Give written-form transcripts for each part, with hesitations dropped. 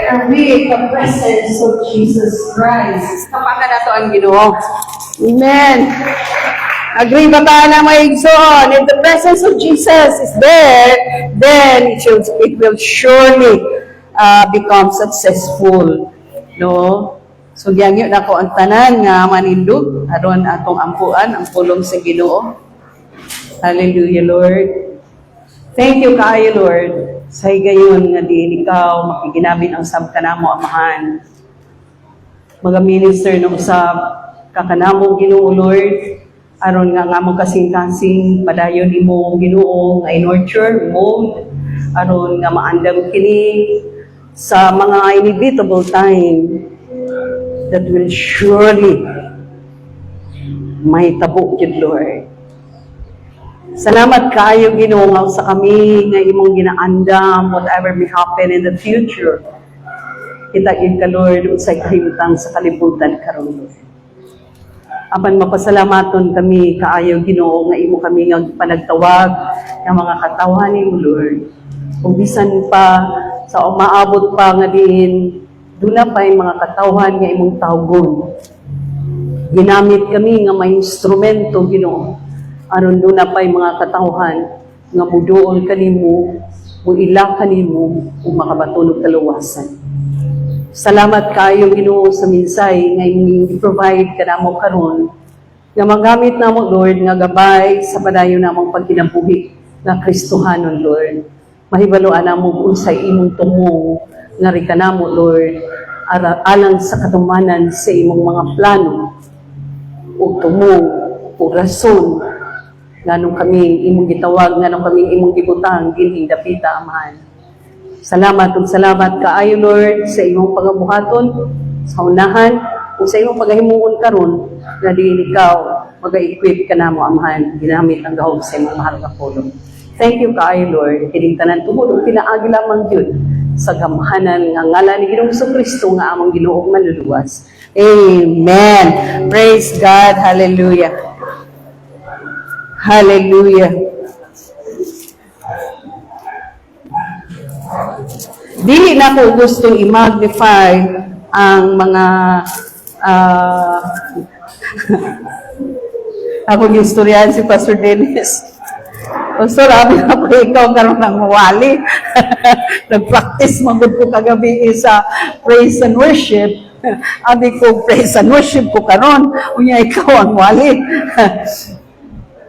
are we in the presence of Jesus Christ? Kapag na to ang Ginoo. Amen. Agree ba tayo na maigsoon? If the presence of Jesus is there, then it will surely become successful. No? So, diyan na ko ang tanan nga manindog, aron atong ampuan, ang pulong sa Ginoo. Hallelujah, Lord. Thank you kaayo, Lord. Sa higayon nga diin ikaw, makiginabit ang sabkanamo, Amahan. Mga minister ng usab, kakanamo, Ginoo, Lord. Aron nga mong kasing-kasing, padayon imo, Ginoo, nga in-nurture mo. Aron nga maandam kini sa mga inevitable time that will surely may tabo yun, Lord. Salamat kayo, Ginoo, sa kami nga imong ginaandam, whatever may happen in the future. Kita-in ka, Lord, usay kahimtang sa kalibutan karon, Lord. Apan mapasalamaton kami kaayo, Ginoo, nga imo kami nga panagtawag ng mga katawan ni mo, Lord. Kung bisan pa sa umaabot pa nga diin, duna pa yung mga katawan nga imong tawgon. Ginamit kami nga may instrumento, Ginoo. Aron doon na pa'y mga katauhan nga muduol kanimo, muila kanimo, kung makabatulog kaluwasan. Salamat kayo, Ginoo, sa minsay nga i-provide ka namo karon nga magamit namo, Lord, nga gabay sa padayon namong pagkinabuhi nga Kristohanon, Lord. Mahibaluan namo unsay imong tumong nga rika namo, Lord, alang sa katumanan sa imong mga plano o tumong o rason nganong kami imong gitawag, nganong kami imong gibutang, dinhi dapita, Amahan. Salamat ug salamat kaayo, Lord, sa imong pagabuhaton, sa unahan, ug sa imong pagahimuon karon, nga diin ikaw, mag-equip ka namo, Amahan, ginamit ang gahom sa imong mahal nga pulong. Thank you kaayo, Lord, kining tanan tungod ug pinaagi lamang yun sa gamhanan nga ngalan ni Ginoong Kristo nga among Ginoong manluluwas. Amen. Praise God. Hallelujah. Hallelujah. Dili na ko gustong i-magnify ang mga akong istoryahan si Pastor Dennis. Pastor, abi na po ikaw karon ng mawali. Nag-practice magod ko kagabi sa praise and worship. Abi ko praise and worship ko karon, unya ikaw ang wali.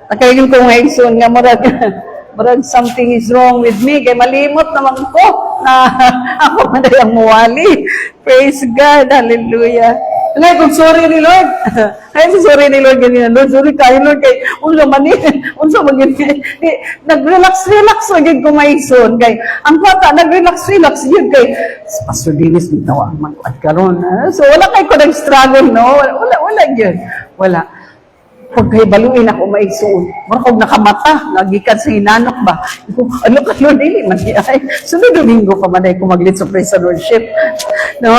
Nakaigin ko nga igsoon nga murag something is wrong with me. Kaya malimot naman ko na ako madayang muwali. Praise God. Hallelujah. Ngay, kung sorry ni Lord. Ay, sorry ni Lord ganyan. Lord, sorry kayo, Lord. Kay, unsa man yun. Nag-relax agad ko maigsoon. Kay, ang bata, nag-relax yun. Kay, Pastor Dennis, bitawa, mag-at karon. So, wala kayo ko nag-struggle, no? Wala yun. Wala. Pag kayo baluin ako maigsoon, marang nakamata, nagikan sa hinanok ba? Ano ka Lord, hindi man ay. Sunod Domingo pa man ay kumaglit sa praise and worship. No?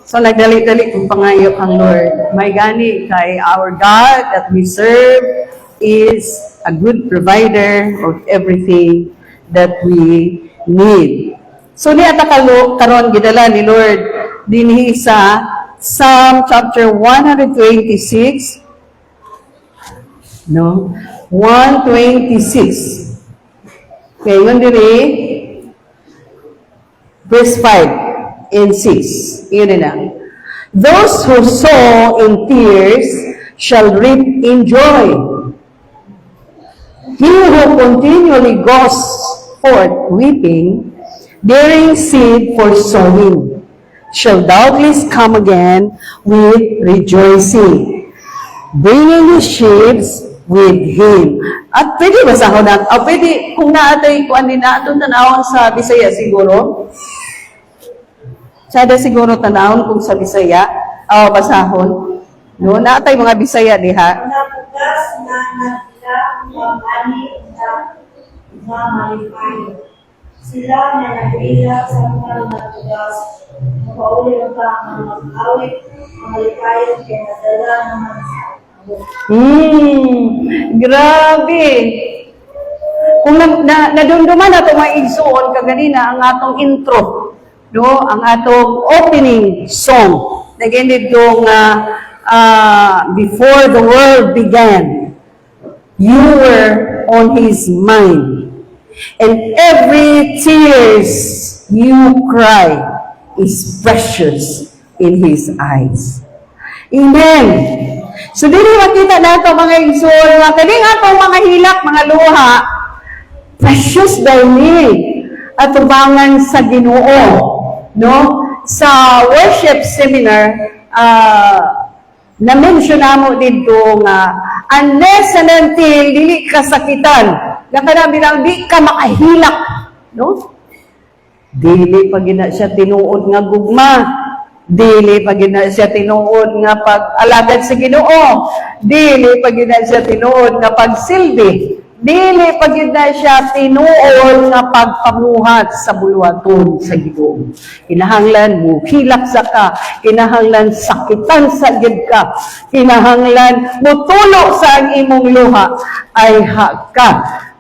So, nagdali-dali kung pangayo ang Lord. May gani kay our God that we serve is a good provider of everything that we need. So, niya karon gidala ni Lord dinhi sa Psalm chapter 126, no? 126. Okay, yun diri, verse 5 and 6. Yun na. Those who sow in tears shall reap in joy. He who continually goes forth weeping, bearing seed for sowing, shall doubtless come again with rejoicing, bringing his sheaves with him. At pwede ba sa na? Pwede, kung naatay, kung ano na ito tanawon sa Bisaya siguro. Sada siguro tanawon kung sa Bisaya. Basahon. No, naatay mga Bisaya diha. Napugas na nagila mamani na malipay. Sila na nagila sa mga napugas. Mapauli ang mag-awit, malipay, kaya nadala naman sa grabe. Kung nadumduman nato maigsuon kaganina ang atong intro no, ang atong opening song. Nagindid dong before the world began, you were on His mind. And every tears you cry is precious in His eyes. Amen. So, dili makita nato mga igsoon, nga kaning atong mga hilak, mga luha, precious daw ni atubangan sa Ginoo, no? Sa worship seminar, na-mention namo dito nga, unless and until dili ka sakitan, nga kanang bilang di ka makahilak, no? Dili pa gina siya tinuod nga gugma, dili pa gina siya tinuod nga pag-alagad sa Ginoo, dili pa gina siya tinuod nga pagsilbi, dili pa gina siya tinuod nga pagpamuhat sa bulwaton sa Ginoo. Kinahanglan mo hilak sa ka, kinahanglan sakitan sa gid ka, kinahanglan mutulo sa ang imong luha, ay ha ka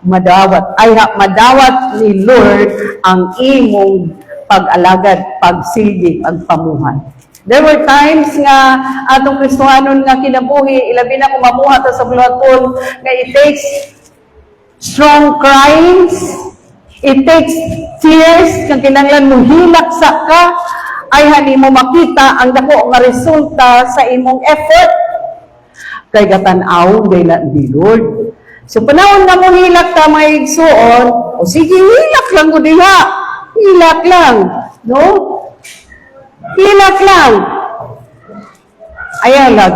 madawat, ay ha madawat ni Lord ang imong pag-alagad, pagsilbi, pagpamuhat. There were times nga atong Kristohanon nga kinabuhi, ilabi na kung mamuhat sa bulwaton, nga it takes strong cryings, it takes tears, kang kinanglan mo hilak sa ka, ay hani mo makita ang dako nga resulta sa imong effort. Kay gatanaw, dayla di Lord. So, panahon nga mo hilak ka, mga igsuon, o sige, hilak lang ko diha. Hilak lang. No? Hilak lang. Ayaw lang.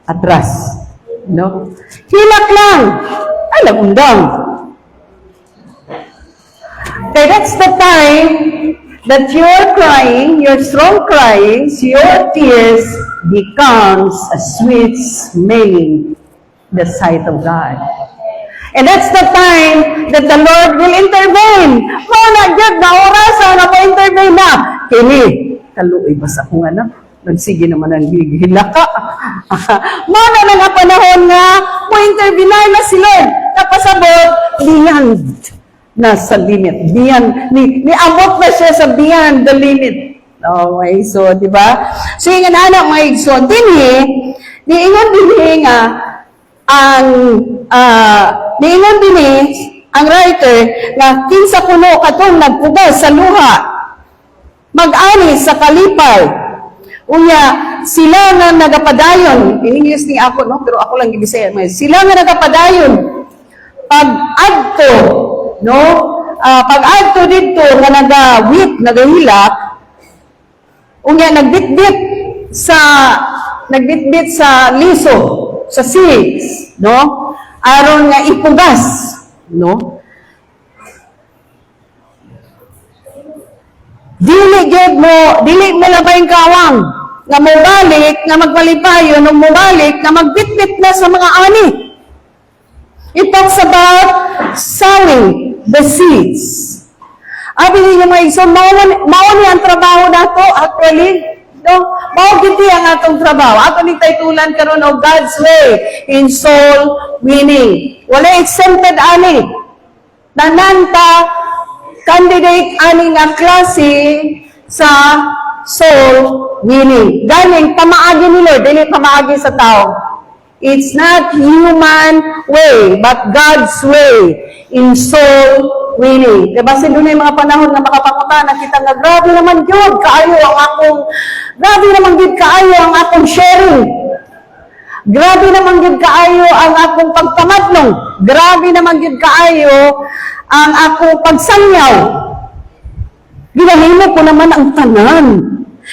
Atras. No? Hilak lang. Alam, undang. Okay, that's the time that you're crying, your strong cryings, your tears becomes a sweet smelling the sight of God. And that's the time that the Lord will intervene. Muna, Diyod, na orasan na mo intervene na. Kini, kaluoy ba sa kung anak? Nagsige naman ang hila ka. Muna na nga panahon nga, mo intervene na si Lord. Napasabot, beyond nasa limit. Beyond, niabot na siya sa beyond the limit. Okay, so, di ba? So, yung anak mga igso, diingon din nga, niingon din ang writer na kinsa kuno katong nagpugas sa luha, mag-ani sa kalipay. Unya, sila nga nagapadayon, in English ni ako, no? Pero ako lang gibisaya. Sila nga nagapadayon, pag-adto, no? Pag-adto dito nga nagawit, nagahilak, unya, nagbitbit sa liso, sa seeds, no? Aron nga ipugas, no? Dili mo labay kawang, nga mobalik, nga magmalipayo, nung mobalik, nga magbitbit na sa mga ani. It talks about sowing the seeds. Abi niyo mga igsoon, mao ni ang trabaho nato actually. No, mao gid ang atong trabaho. Ato ni taytulan karon og God's way in soul winning. Wala exempted ani. Nananta candidate ani nga klase sa soul winning. Galing pamaagi ni Lord, dili pamaagi sa tao. It's not human way, but God's way in soul winning. Diba, doon yung mga panahon na makapangutan, nakita nga, grabe naman yun, grabe naman yun kaayo ang akong sharing. Grabe naman yun kaayo ang akong pagpamadlong. Grabe naman yun kaayo ang akong pagsangyaw. Ginahimo ko naman ang tanan.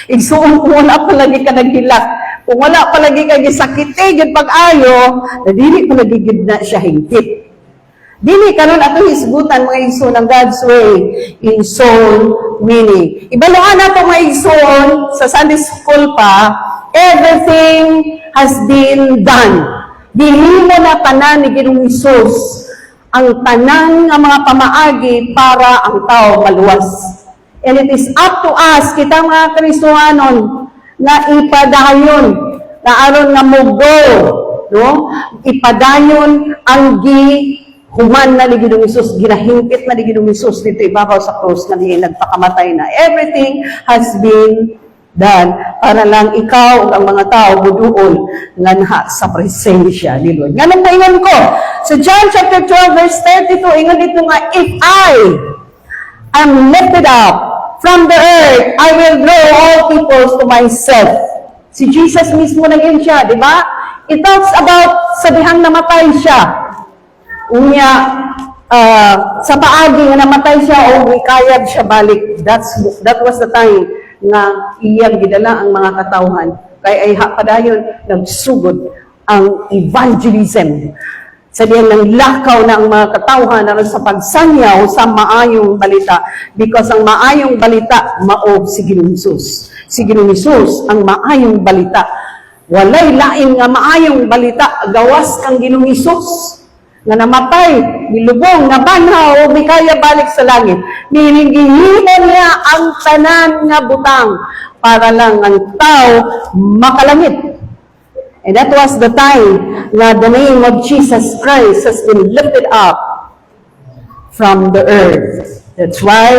Igsuon kung wala palagi ka naghilak. Kung wala palagi ka gisakite, yun pag-ayo, na dili ko nagigid na siya hingkit. Dili karon ato hisgutan mga igsoon ng God's way in soul winning. Ibaluan nato mga igsoon sa Sunday school pa, everything has been done. Dihimo na tanan ni Ginoong Hesus ang tanan nga mga pamaagi para ang tao maluwas. And it is up to us, kita mga Kristohanon, na ipadayon, na aron nga mo go, no? Ipadayon ang human na ni Ginoong Hesus, ginahimpit na ni Ginoong Hesus dito ibabaw sa krus na niya nagpakamatay na. Everything has been done para lang ikaw ug ang mga tao buduol nga naha sa presensya ni Lord. Ganun pa ingon ko. So John chapter 12 verse 32, ingon dito nga, if I am lifted up from the earth, I will draw all peoples to myself. Si Jesus mismo na yun siya, di ba? It talks about sa dihang namatay siya. Unya, sa paagi nga namatay siya o ikayag siya balik. That was the time nga iyang gidala ang mga katawhan. Kaya ay padayon nagsugod ang evangelism. Sa diyan nang lakaw na ang mga katawhan na sa pagsanyaw sa maayong balita. Because ang maayong balita, mao si Ginoong Hesus. Si Ginoong Hesus ang maayong balita. Walay lain nga maayong balita, gawas kang Ginoong Hesus. Nga namatay, nilubong, nabanhaw, o may kaya balik sa langit. Nilingihimo niya ang tanan nga butang para lang ang tao makalangit. And that was the time na the name of Jesus Christ has been lifted up from the earth. That's why,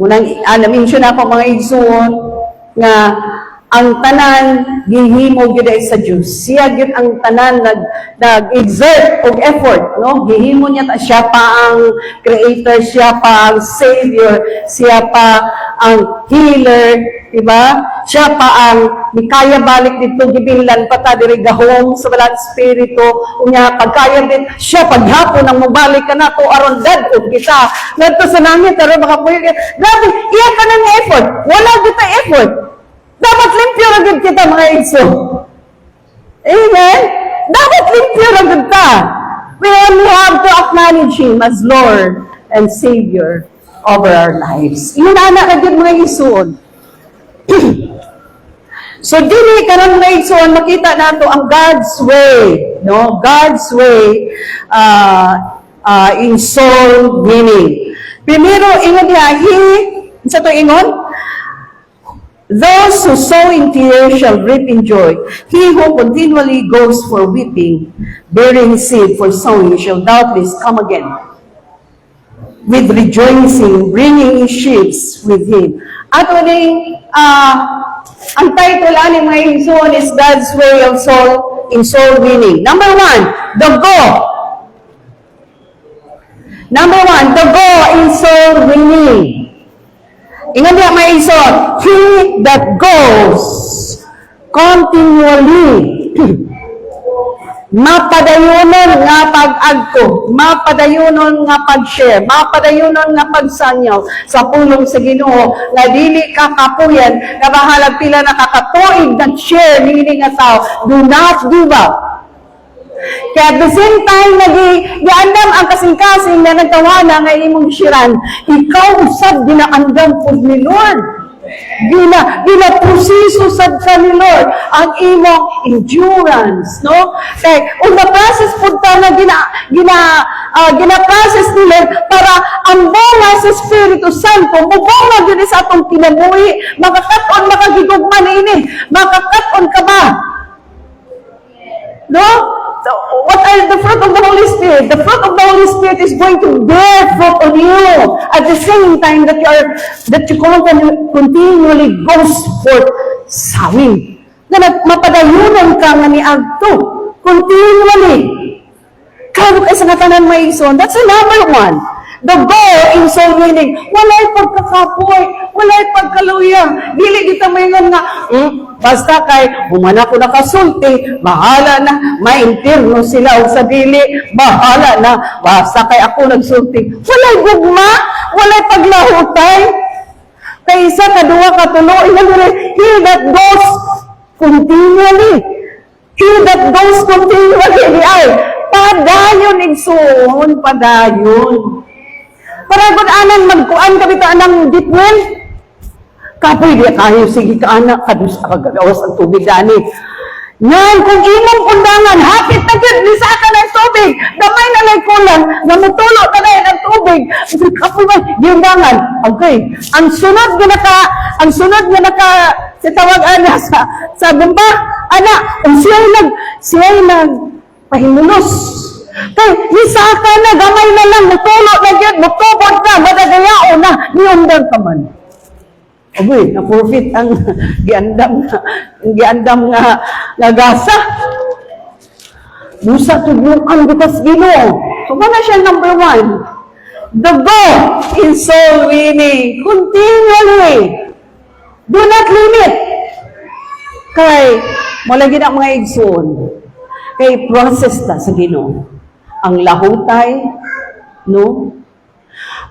munang mention ako mga igsoon, nga ang tanan gihimo gyud sa Dios. Siya gyud ang tanan nag-exert og effort, no? Gihimo niya siya pa ang creator, siya pa ang savior, siya pa ang healer, di ba? Siya pa ang mikaya balik dito gibilan pata diri gahom sa balang espiritu. Unya pagkaya din siya paghapon ang mobalik kanato aron dadto kita. Ngadto sa langit aron makapuyo. Grabe, iya ka nang effort. Wala kita effort. Dapat limpyo ra gud kita mga igso. Amen? Dapat limpyo ra gud ta. We only have to acknowledge Him as Lord and Savior over our lives. Iyon ana ka gud mga igsoon. So dili karon mga igsoon makita nato ang God's way, no? God's way in soul winning. Primero ingon diha, sa to ingon, those who sow in tears shall reap in joy. He who continually goes for weeping, bearing seed for sowing, shall doubtless come again with rejoicing, bringing his sheaves with him. At ang title ani mga igsoon is God's way of soul in soul winning. Number 1, the go. Number 1, the go in soul winning. Ingat niya may iso, he that goes continually, mapadayunon nga pag-agto, mapadayunon nga pag-share, mapadayunon nga pagsanyaw sa pulong sa Ginoo, nga dili kakapuyan, nga bahalag pila nakakatuig nag-share, nini nga tao, do not give up. Kaya at the same time, nag-iandam ang kasing-kasing na nagtawana nga imong shiran, ikaw usab ginaandam po ni Lord. Gina-proseso sad ka ni Lord ang imong endurance, no? Kaya, na-process po ta na gina-process ni Lord para ang bunga sa Espiritu Santo, mubunga din sa atong pinabuhi, makakaton, makagigugman ini, makakaton ka ba? No? So, what are the fruit of the Holy Spirit? The fruit of the Holy Spirit is going to bear fruit on you at the same time that you continually goes forth sowing. Na mapadayunan ka nga ni agto. Continually. Kaya sa ngatanan may ison, that's the number 1. The goal in soul winning, walay pagkakapoy, walay pagkaluya. Dili kita mayngon nga, basta kay humana ko nakasulti, bahala na, maintirno sila o sa dili, bahala na, basta kay ako nagsulti. Walay gugma, walay paglahutay. Kay isa, kadua, katulo, he that goes continually. He that goes continually, ay, padayon, igsoon, padayon. Para kung anang magkuan kami ta anang ditwell, kapoy di kayo, sige ka anak, kadus kagawas ang tubig dani. Yan, kung imong undangan, hapit na yun, lisa ka ng tubig, damay na lang kulang, namutulo ka na ng tubig, kapoy ba, di undangan. Okay, ang sunod nga naka, si tawag ana sa bumba, ana, ang siya'y pahimulos, Kay, nisaka na, gamay na lang, mutulo na dyan, mutubod na, madagayao na, niundang ka man. Aboy, na-profit ang giandam nga gasa. Musa tudluan bukas Ginoo. So, na siya number 1. The goal in soul winning, continually. Do not limit. Kay, malagi na mga igsoon. Kay, process ta sa Ginoo. Ang lahutay, no?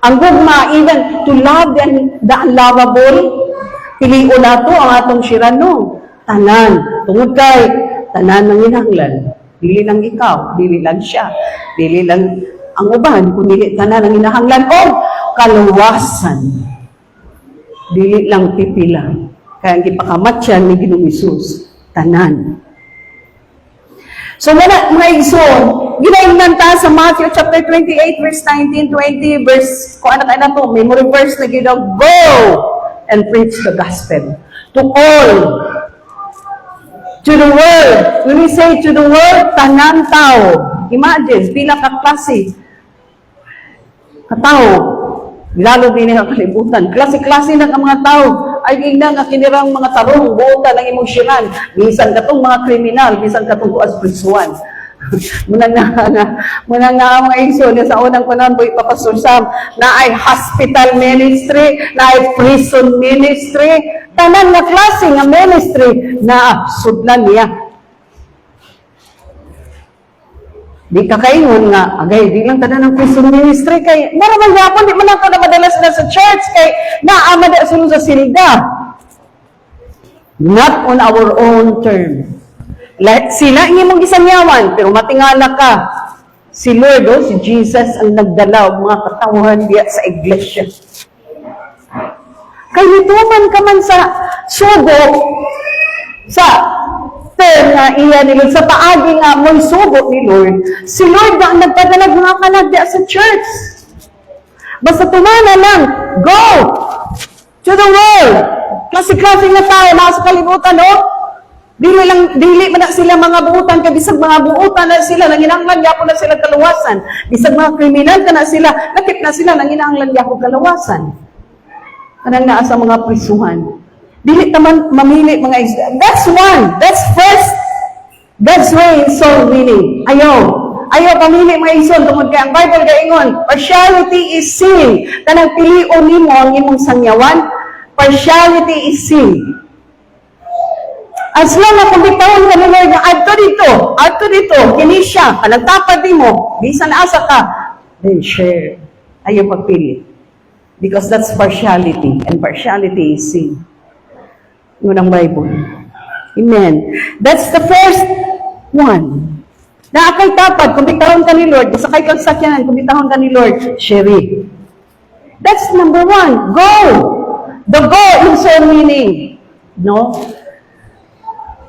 Ang gugma, even to love the unlovable, piliin nato ang atong sirano. Tanan. Tungod kay, tanan ng hinahanglan. Dili lang ikaw, dili lang siya, dili lang ang uban, kundi tanan ng hinahanglan o kaluwasan. Dili lang pipila. Kaya ang gipakamatyan ni Ginoong Hesus, tanan. So, mga igsoon, ginaingnan ta sa Matthew chapter 28, verse 19, 20, verse, kung ano na to, memory verse na ginaw, go and preach the gospel to all, to the world. When we say to the world, tanan tao. Imagine, pila ka klase, katao, lalo din ang kalibutan. Klase-klase ng mga tao, ay ina nga kinirang mga tarong, buota ng imong siran. Bisan katong mga kriminal, bisan katong buas prisuan. Muna nga mga igso niya sa unang panahon po ipapastor Sam na ay hospital ministry, na ay prison ministry, tanan na klase nga ministry na sudlan niya. Di kakaingon nga, agay, di lang tanan ng prison ministry kay, maramang yapon, di man ako na madalas na sa church kay naamada sulong sa silda. Not on our own term. Sila ang imong gisangyawan, pero matingala ka. Si Lord, si Jesus ang nagdala og mga katawhan diya sa iglesia. Kay nituman ka man sa sugo, sa term nga iya ni Lord, sa paagi nga mo'y sugo ni Lord, si Lord ang nagpadalag mga kanag diya sa church. Basta tumana lang, go to the world. Klase-klase na tayo, nasa kalibutan, no? Dili man na sila mga buutan, kay bisag mga buutan na sila, nanginahanglan yapon na sila kaluwasan. Bisag mga kriminal ka na sila, nakip na sila, nanginahanglan yapon kaluwasan. Kanang naa sa mga prisuhan. Dili taman mamili mga that's one, that's first. That's way in soul winning. Ayaw pamili mga igsoon, tungod kay ang Bible gaingon, partiality is sin. Kanang pilion nimo ang imong sangyawan, partiality is sin. As long as kung bitawon ka ni Lord na adto dito, kini siya, nagtapad mo, bisan asa ka, then share. Ayaw pagpili. Because that's partiality, and partiality is sin. Yun ang Bible. Amen. That's the first one. Na akay tapad, kung bitawon ka ni Lord, sakay kang sakyanan, kung bitawon ka ni Lord, share it. That's number 1. Go! The go in soul winning. No?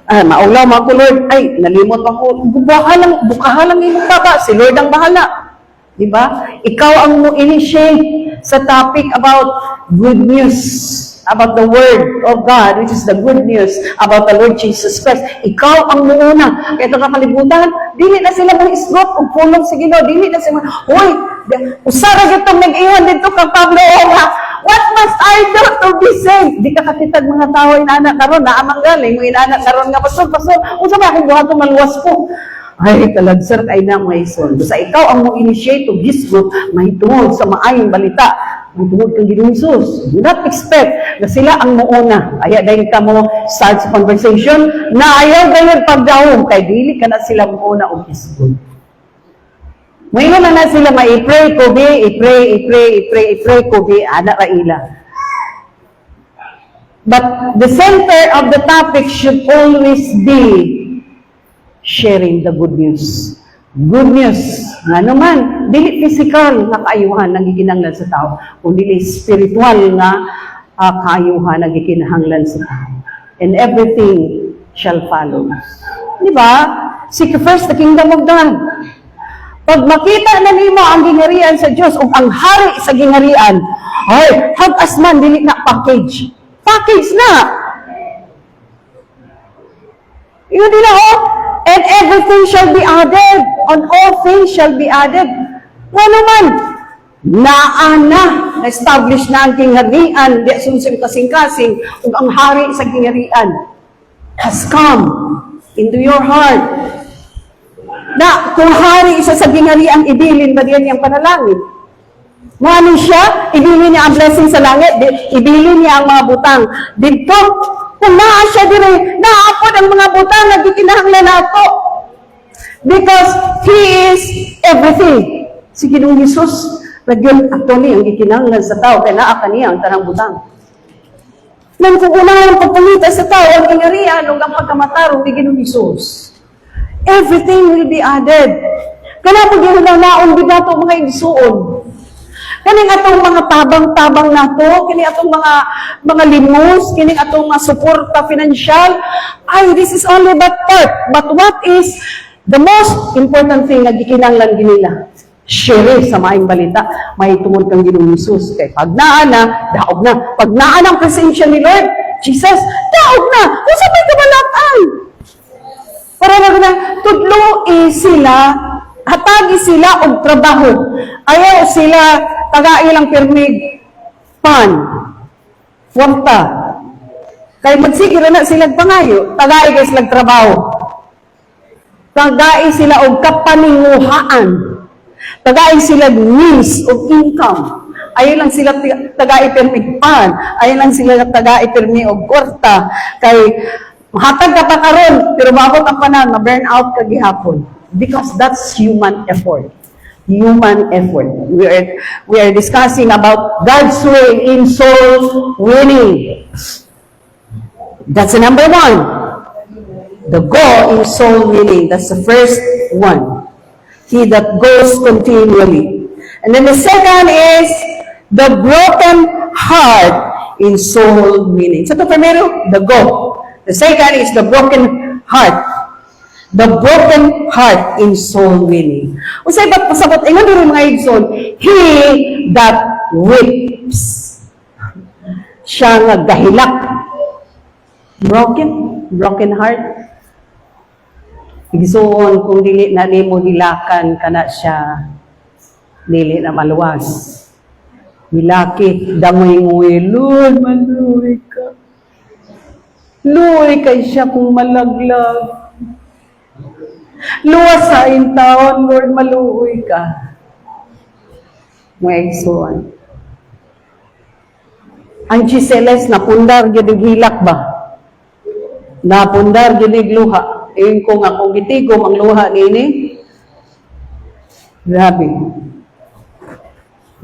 Maulaw mga ko, Lord, ay, nalimot ako, bukahalang imong baba, si Lord ang bahala. Diba? Ikaw ang mo-initiate sa topic about good news, about the Word of God, which is the good news about the Lord Jesus Christ. Ikaw ang muuna. Kaya ito kakalibutan, dili na sila mga isgot o pulong sa Ginoo, dili na sila, hoy, usara itong nag-iwan dito kang Pablo, what must I do to be saved? Di ka kakitag mga tao inaanak karon na amang galing mo inaanak karon nga pastor unsa ba akong buhaton maluwas ko? Ay talagsar kay na mga ison. Basta ikaw ang mo initiate og hisgot mahitungod sa maayong balita mahitungod kang Ginoong Hesus. Do not expect na sila ang muuna. Aya dahil ka mo start sa conversation na ayaw dayon pagdaog kay dili ka na sila muuna og hisgot. Ngayon na sila ma-i-pray ko, i-pray ko, anak raila. But the center of the topic should always be sharing the good news. Good news. Nga naman, dili physical na kaayuhan na gikinahanglan sa tao, kundi spiritual na kaayuhan na gikinahanglan sa tao. And everything shall follow. Di ba? Seek first the kingdom of God. Pag makita na nimo ang gingharian sa Diyos o ang hari sa gingharian, ay, hagas man, dili na package. Package na! Yun din na, And everything shall be added. On all things shall be added. Ano man, na-establish na ang kingharian, di sunsin kasing-kasing, ug ang hari sa kingharian has come into your heart. Na kung hari isa sa kingharian, ibilin ba diyan yung panalangin? Mano siya, ibilin niya ang blessing sa langit, ibilin niya ang mga butang. Dito, kung naa siya dire, naapod ang mga butang na gikinahanglan nato. Because He is everything. Si Ginoong Jesus, nagyon actually ang gikinahanglan sa tao, kaya naa kaniya ang tanang butang. Nang kung unang pagpangita sa tao, ang kingharian, ang pagkamatarong ni Ginoong Jesus, everything will be added. Kaya pag yun ang naon, di ba ito mga igsuon? Kaning atong mga tabang-tabang nato, kini atong mga limos, kini atong mga suporta financial, this is only that part. But what is the most important thing na gikinanglan ginila? Share sa maayong balita, may tungod kang Ginoong Jesus. Kay pag naa na, daog na. Pag naa ang presensya ni Lord Jesus, daog na. Kung sa may kabalatan. Para lang na, tudlo sila, hatagi sila og trabaho. Ayaw sila tagai lang pirmig pan. Wanta. Kay magsigil na silang pangayo, tagai kay silang trabaho. Tagai sila og kapaninguhaan. Tagai sila means of income. Ayaw lang sila tagai pirmig pan. Ayaw lang sila tagai pirmig og kwarta. Kay hatag ka pa karon, pero mabot ang panan, ma-burn out ka gihapon. Because that's human effort. Human effort. We are discussing about God's way in soul winning. That's the number one. The go in soul winning. That's the first one. He that goes continually. And then the second is the broken heart in soul winning. So ito primero, the go. The second is the broken heart. The broken heart in soul winning. O sa iba't pasabot, ingon din mga igsoon, he that weeps. Siya nga gahilak. Broken heart. Igsoon, kung dili na nimo hilakan kana siya, dili na maluwas. Hilakit, dangoy-ngoy, Lord, maluwi ka. Luwi kay siya kung malaglag. Luwas sa taon, Lord, maluoy ka. Mga igsoon. Ang Giseles, napundar, ginig hilak ba? Napundar, ginig luha. Iyon ko nga, kung gitigom ang luha nini, grabe.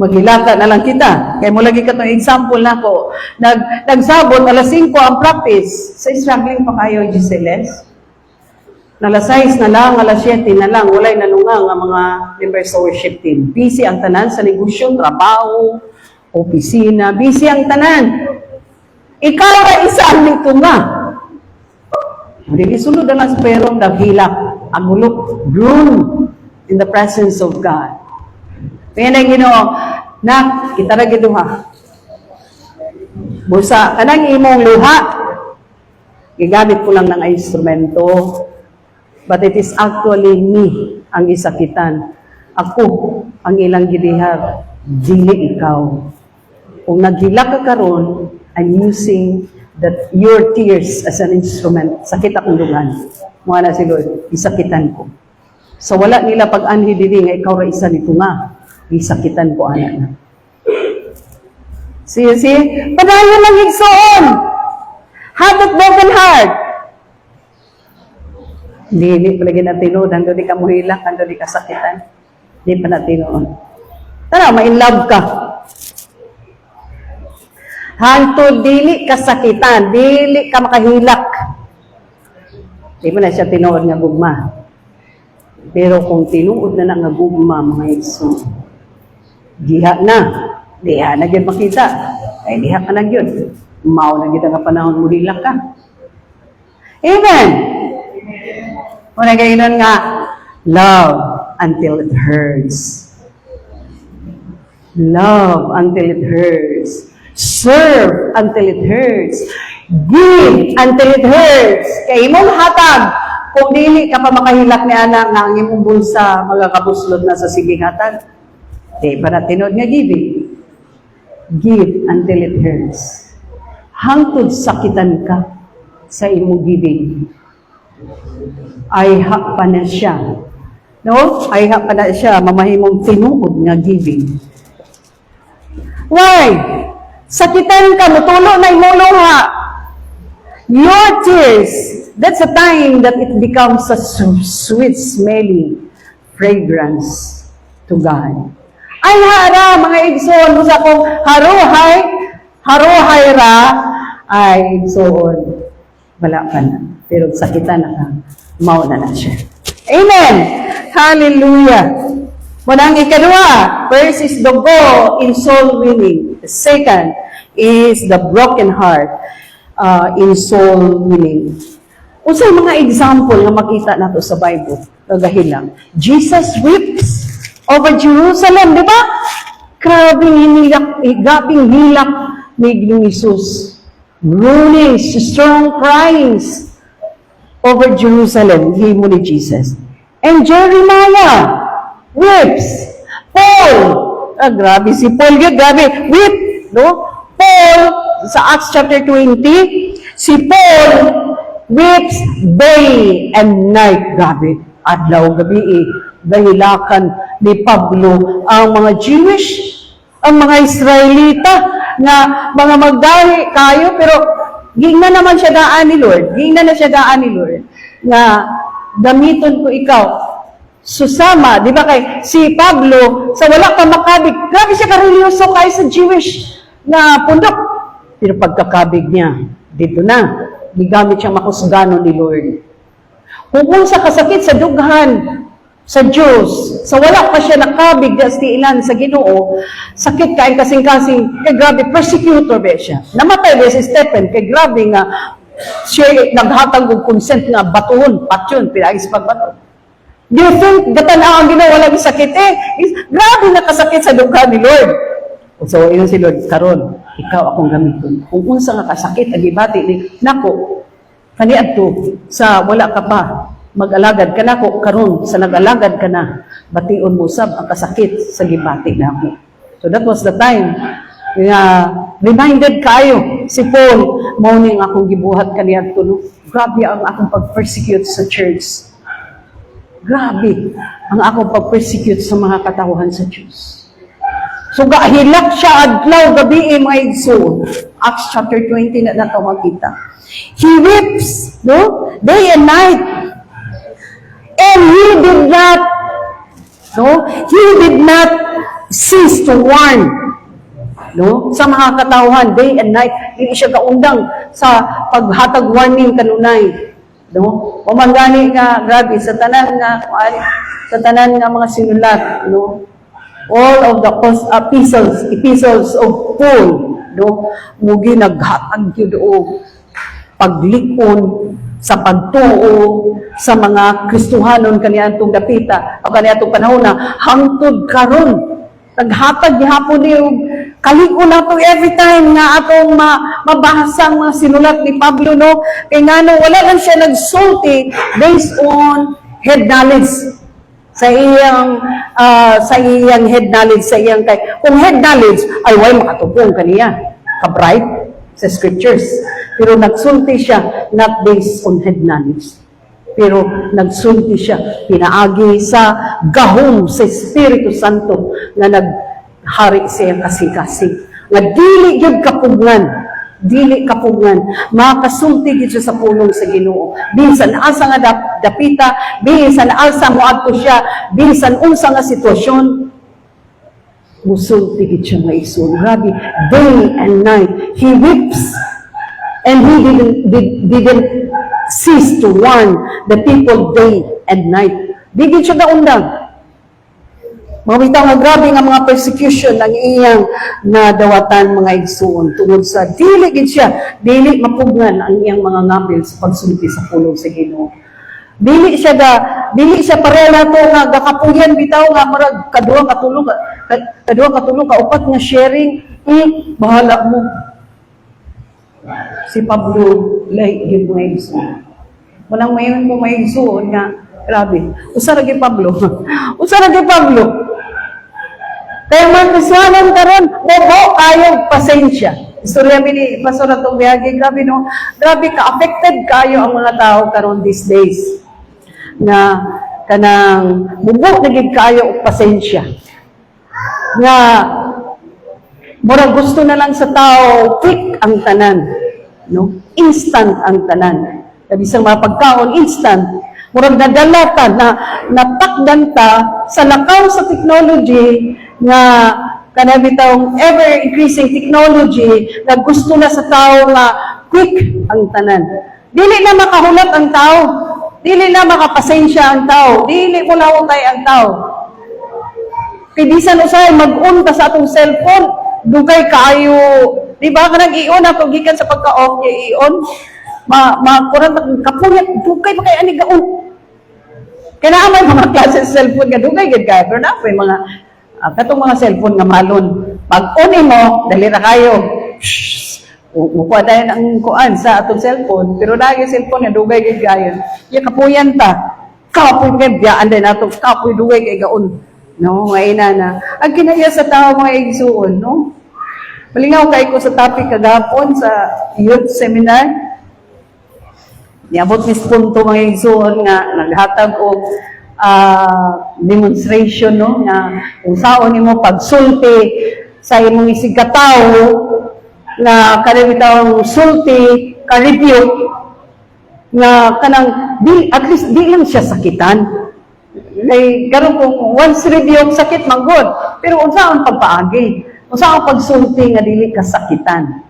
Maghilaka na lang kita. Kaya mo lagi ka itong example na ko. Nagsabot, alas 5 ang practice. Sa struggling pa kayo, Giseles? Alas 6 na lang, alas 7 na lang, walay nalungang ang mga members sa worship team. Busy ang tanan sa negosyo, trabaho, opisina, busy ang tanan. Ikaw ay isa ang nagtunga. Hindi sunod na lang sa perong daghilak, agulok, bloom in the presence of God. Kaya na Ginoo, nak, kita na giduha. Busa, kanang imong luha, gigamit ko lang ng instrumento. But it is actually me ang isakitan. Ako ang ilang gilihag, dili ikaw. Kung naghila ka karon, I'm using your tears as an instrument. Sakit akong dugan. Mga na si Lord, isakitan ko. So wala nila pag-anhi dili nga ikaw ra isa nito nga. Isakitan ko anak na. See? Padayon lang igsoon. Have that broken heart. Dili palagi na tinuod, hando di ka muhilak, hando di ka sakitan. Di pa na tinuod. Tara, ma-in-love ka. Hanto dili ka sakitan, dili ka makahilak. Di pa na siya tinuod nga gugma. Pero kung tinuod na nga gugma, mga igsoon, diha na yun makita. Ay, diha ka na yun. Mao na kita nga panahon muhilak ka. Amen. Una gayunon nga, love until it hurts. Love until it hurts. Serve until it hurts. Give until it hurts. Kay imong hatag, kung dili ka pa makahilak ni anak nga ang imong bulsa magakabuslot na sa sigingatan, di para tinod nga giving. Give until it hurts. Hangtod sakitan ka sa imong giving. Ay pa na siya. No? Ay pa na siya, mamahimong tinuod nga giving. Why? Sakitan ka, mutulo na imulong ha. Your tears, that's a time that it becomes a sweet smelling fragrance to God. Ay hara, mga igsoon, musa kong haruhay ra, ay igsoon, wala pa na. Pero sakitan na ka, mauna na siya. Amen! Hallelujah! Munang ikadua, first is the goal in soul winning. The second is the broken heart in soul winning. Unsay mga example nga makita nato sa Bible, kagahilang. Jesus weeps over Jerusalem, di ba? Grabing hilak ni Jesus. Groaning, strong cries over Jerusalem, himo ni Jesus. And Jeremiah weeps. Paul, grabe si Paul, grabe, weep, no? Paul, sa Acts chapter 20, si Paul weeps day and night, grabe, adlaw gabi, dahilakan ni Pablo ang mga Jewish, ang mga Israelita, na mga magdahi kayo, pero gingna naman siya daan ni Lord, nga gamiton ko ikaw, susama, di ba kay si Pablo, sa wala ka makabig, grabe siya kareliyoso kayo sa Jewish na pundok. Pero pagkakabig niya, dito na, gigamit siyang makusgano ni Lord. Kung unsa kasakit sa dughan, sa Diyos, sa wala pa siya nakabig sa ilan sa Ginoo, sakit kain kasing-kasing, kay grabe, persecutor ba siya. Namatay ba si Stephen, kay grabe nga, siya naghatag og consent nga batuhon, patyon, pinagis pagbato. Do you think gatanaw ang Ginoo wala sakit grabe nakasakit sa dughan ni Lord. So iyon si Lord karon, ikaw akong gamiton. Kung unsa nga kasakit ang gibati ni nako kaniadto sa wala ka pa mag-alagad ka nako karon sa nag-alagad ka na bation mo sab ang kasakit sa gibati nako. So that was the time nga reminded kayo si Paul mao ning akong gibuhat kaniadto no. Grabe ang akong pag-persecute sa church. Grabe ang akong pag-persecute sa mga katauhan sa Diyos. So, hilak siya adlaw gabi mga igsoon. Acts chapter 20 na nato makita. He weeps, no? Day and night. And he did not cease to warn. No? Sa mga katauhan, day and night, hindi siya kaundang sa paghatag warning kanunay. No? Mamangani nga grabe sa tanan nga mga sinulat, no? All of the epistles of Paul, no? Mugi naghatag gyud og paglikon sa pagtuo sa mga Kristohanon kaniadtong dapita o kaniadtong panahon na hangtod karon naghatag gihapon ni kaliko nato every time nga atong mabahasang mga sinulat ni Pablo, no? Kaya nga no, wala lang siya nagsulti based on head knowledge sa iyang head knowledge, sa iyang kung head knowledge ay way makatupong kaniya ka-bright sa scriptures, pero nagsulti siya not based on head knowledge, pero nagsulti siya pinaagi sa gahom sa Espiritu Santo nga naghari siya kasing-kasing nga dili kapugngan makasulti gid siya sa pulong sa Ginoo bisan asa nga dapita, bisan asa moadto siya, bisan unsa nga sitwasyon musulti gid siya nga igsoon. Grabe, day and night he weeps and he didn't cease to warn the people day and night. Di gid siya gaundang. Mawitaw nga grabe nga mga persecution ang iyang nadawatan mga igsoon tungod sa dili mapugnan ang iyang mga ngapil sa pagsulti sa pulong sa Ginoo. Dili siya pareho nato nga gakapuyan bitaw nga murag kaduha katulong ka upat nga sharing, bahala mo. Si Pablo like gyud mga igsoon. Walang mayon mo may suon nga. Grabe. Usa ra gyud Pablo. Usa ra gyud Pablo. Kaya man kuswanan karon, bobo kayo pasensya. Istorya ni Pastor atong biyagi, grabe no. Grabe ka affected kayo ang mga tao karon these days. Na kanang bubo na gid kayo og pasensya. Nga mura gusto na lang sa tao quick ang tanan, no? Instant ang tanan. Sabi sa mga pagkaon instant. Murag nadalata na natakdan ta sa lakaw sa technology nga kana bitawng ever increasing technology na gusto na sa tao nga quick ang tanan. Dili na makahulat ang tao. Dili na makapasensya ang tao. Dili mo lahutay ang tao. Kay bisan usay mag-on ta sa atong cellphone, dugay kaayo. Di ba kanang i-on ato gikan sa pagka-off i-on? Kurang kapuyat dugay pa kay ani gaon. Kaya na may mga klase sa cellphone nga dugay gid kay pero na may mga katong mga cellphone nga malon. Pag-on mo, dali ra kayo. Upo tayo ang kuan sa atong cellphone, pero lagi cellphone nga dugay gid kayo. Ya kapuyan ta. Kapoy gid biyaan din ato kapoy dugay kay gaon. No, maina na. Ang kinaya sa tao mga igsuon, no? Malingaw kay ko sa topic kagapon sa youth seminar. Niabot mis punto mga igsuon nga naghatag og demonstration, no, nga kung saon nimo pagsulti sa imong isigkatawo na kanang sulti ka-rebuke nga kanang at least di lang siya sakitan. Kay karon kung once rebuke sakit man good, pero unsaon pagpaagi? Unsaon pagsulti nga dili ka sakitan?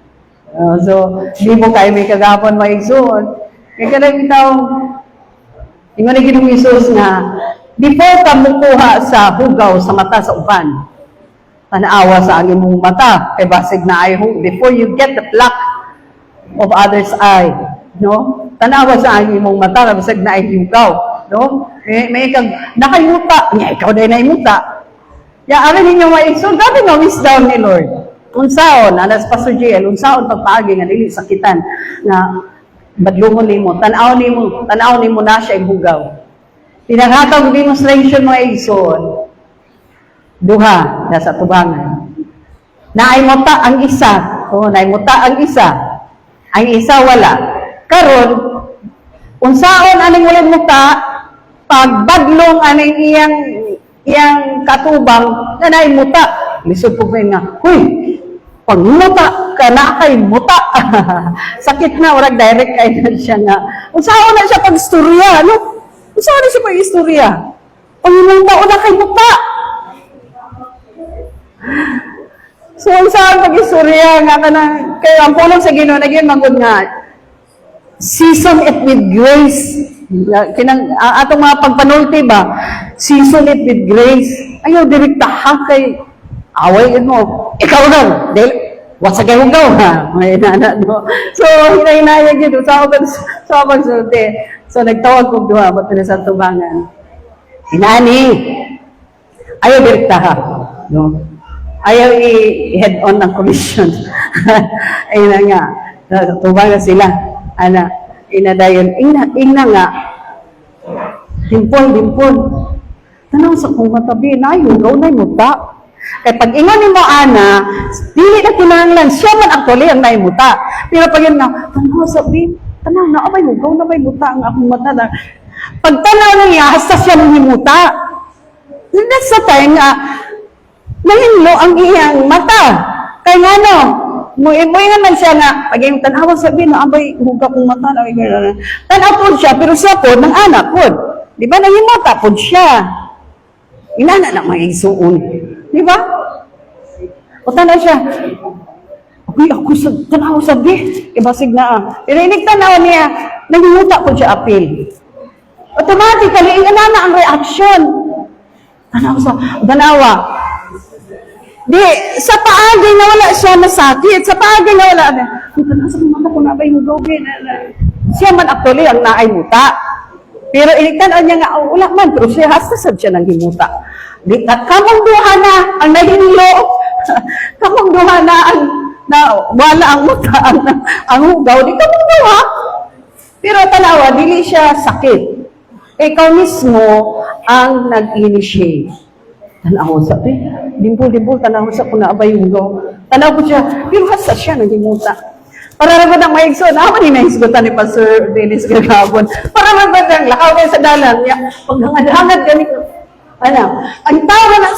So di mo kay may kagapon maigsuon. Kay kanang bitaw ingon ni Ginoong Hesus nga before ka mukuha sa hugaw sa mata sa uban, tanawa sa ang imong mata kay basig na ay before you get the plaque of others eye, no? Tanawa sa ang imong mata kay basig na ay hugaw, no? May kag nakayuta, nya ikaw day naimuta. Ya aron ninyo maigsoon, grabe nga wisdom ni Lord. Unsaon anas Pastor JL, unsaon pagpaagi nga dili sakitan nga badlungon nimo, tanaw nimo na siya ibugaw. Pinaghatag demonstration mga igsoon, duha na sa tubangan. Naaymuta ang isa, naaymuta ang isa wala. Karon unsaon aning wala muta pagbadlong aning iyang katubang na naaymuta. Lisod po nga, huy, pagmuta ka na kay muta. Sakit na, orag direct kay na siya nga. Unsaon na siya pag-istorya, no? Unsaon na siya pag-istorya? Panginoong taon na kay muta. So, unsaon pag-istorya nga ka na, kaya ang pulong sa Ginoo na yun, magod nga, season it with grace. Atong mga pagpanulti ba, season it with grace. Ayaw, direktahan kay away mo. Ikaw lang. What's a gahugaw, ha? May nana, no? So, hinay-hinayag yun. Sa pagsulti. So, nagtawag kong duha. Ba't na sa tubangan? Inani. Ayaw direktahan. No? Ayaw i-head on ng commission. Ayun na nga. Sa tubangan sila. Ana, inadayon. Ina nga. Dimpon. Tanong sa kong matabi. Nahugaw na yung muta. Kaya pag ingon ni mo, Ana, dili na kinahanglan, siya man actually ang naimuta. Pero pag yun na, tanaw na, abay mo, gaw na may muta ang akong mata na. Pag tanaw niya, hasta siya nangimuta. That's the time nga, nahinlo ang iyang mata. Kaya nga no, muingan man siya nga, pag yung tanawa sabi na, abay, huga kong mata na, tanaw po siya, pero siya po, ng anak po. Di ba, nangimuta po siya. Inana na mga isuon. Di ba? O tanaw siya. Uy, ako tanaw sabi. Ibasig na Pero tanaw niya, nangimuta po siya apil. Automatically, inana ang reaction. Tanawa. Di, sa paagi na wala siya nasakit. Sa paagi na wala. Tanaw sa mga ko na ba yung gawin? Siya man actually ang naaymuta. Pero tanaw niya nga, wala man. Pero siya hastasad siya ng himuta. Kamong duha na ang nahinlo. Kamong duha na ang wala ang muta ang hugaw. Di kamong duha. Pero tanawa, dili siya sakit. Ikaw mismo ang nag-initiate. Tanawa sa, dimpul, tanawa sa kung naabay yung go. Tanawa ko siya, pero hasa siya, nagimuta. Para naman ang maigso, naman yung naisgutan ni Pastor Dennis Gagabon. Para naman ang lakaw kayo sa dalan niya. Paghangad-hangad gani ko. Ano, ang tawa na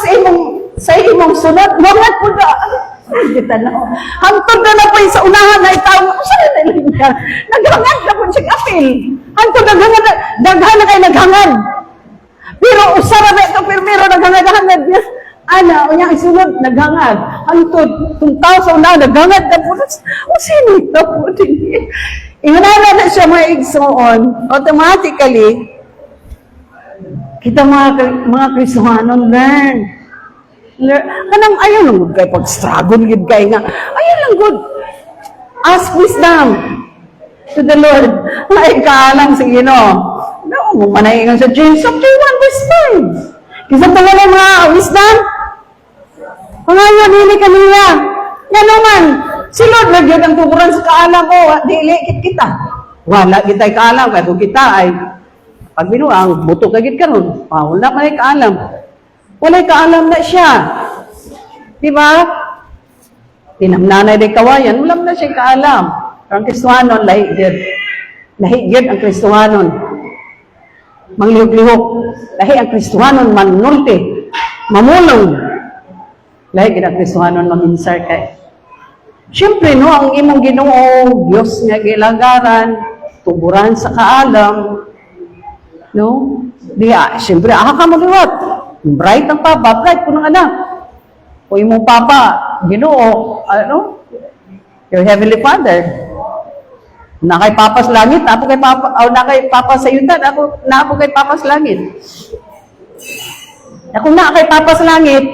sa imong sunod, mangat po na. Kita na. Hantod na po sa unahan na itaw. Saan na lang ka? Naghangad na po siya kapil. Hantod naghangad, daghan na kayo naghangad. Pero usara na ito, pero naghangad-hangad niya. Ana, unya isunod, naghangad. Hantod, kung tao sa unahan, naghangad na po. O sino ito po din? Inganala na siya mga igsoon. Automatically, kita mga Kristohanon, learn. Kanang ayaw lang good kay pag-struggle good kay nga. Ayaw lang good. Ask wisdom to the Lord. Ay kaalang sige no. No, manahingan sa James chapter 1 verse 5. Kisang talaga mga wisdom. Pangayon, hindi kaniya. Yan naman, si Lord nagyod ang tukuran sa kaalam ko. Dili kita. Wala kita'y kaalam. Kaya kung kita ay pag binuang, buto kagit ka ron. Wala man ay kaalam. Wala'y kaalam na siya. Diba? Tinamnanay day kawayan, wala na siya kaalam. Pero ang Kristohanon, lahigid ang Kristohanon. Manglihok-lihok. Lahi ang Kristohanon, manulti. Mamulong. Lahigid ang Kristohanon, maminsar kay. Siyempre, no, ang imong Ginoo, Diyos nga gilagaran, tuburan sa kaalam, no? Diya, siyempre, ka maliwat. Bright ang papa, bright po ng anak. O imong papa, Ginoo, ano? Your Heavenly Father. Na kay Papa sa langit, ako kay Papa, o na kay Papa sa yutan, ako kay Papa sa langit. Ako na kay Papa sa langit,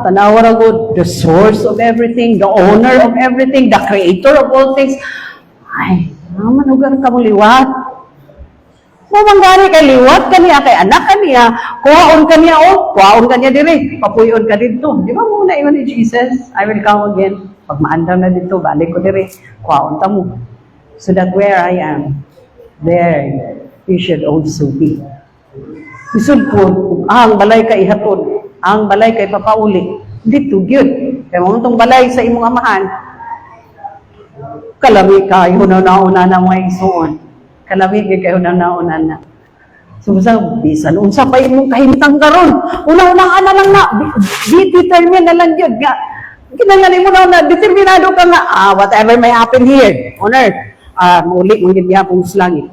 tanawa good, the source of everything, the owner of everything, the creator of all things. Ay, manugar ka mo liwat. Mamanggari kay liwat kaniya, kay anak kaniya, kuhaon kaniya diri, papuyon ka dito. Di ba muna iwan ni Jesus? I will come again. Pag maandaw na dito, balik ko diri, kuhaon ta mo. So that where I am, there you should also be. Isod po, ang balay kay ihatod, ang balay kay papauli, dito gyud. Kaya mo itong balay sa imong amahan, kalami kayo na mga isuon. Kalami kayo na. So, bisan, unsa pa imong kahintang karon. Unang-unang ana lang na, determine na lang yun. Kinanganin mo na, determinado ka nga, whatever may happen here on earth, muli mong gidya pong langit.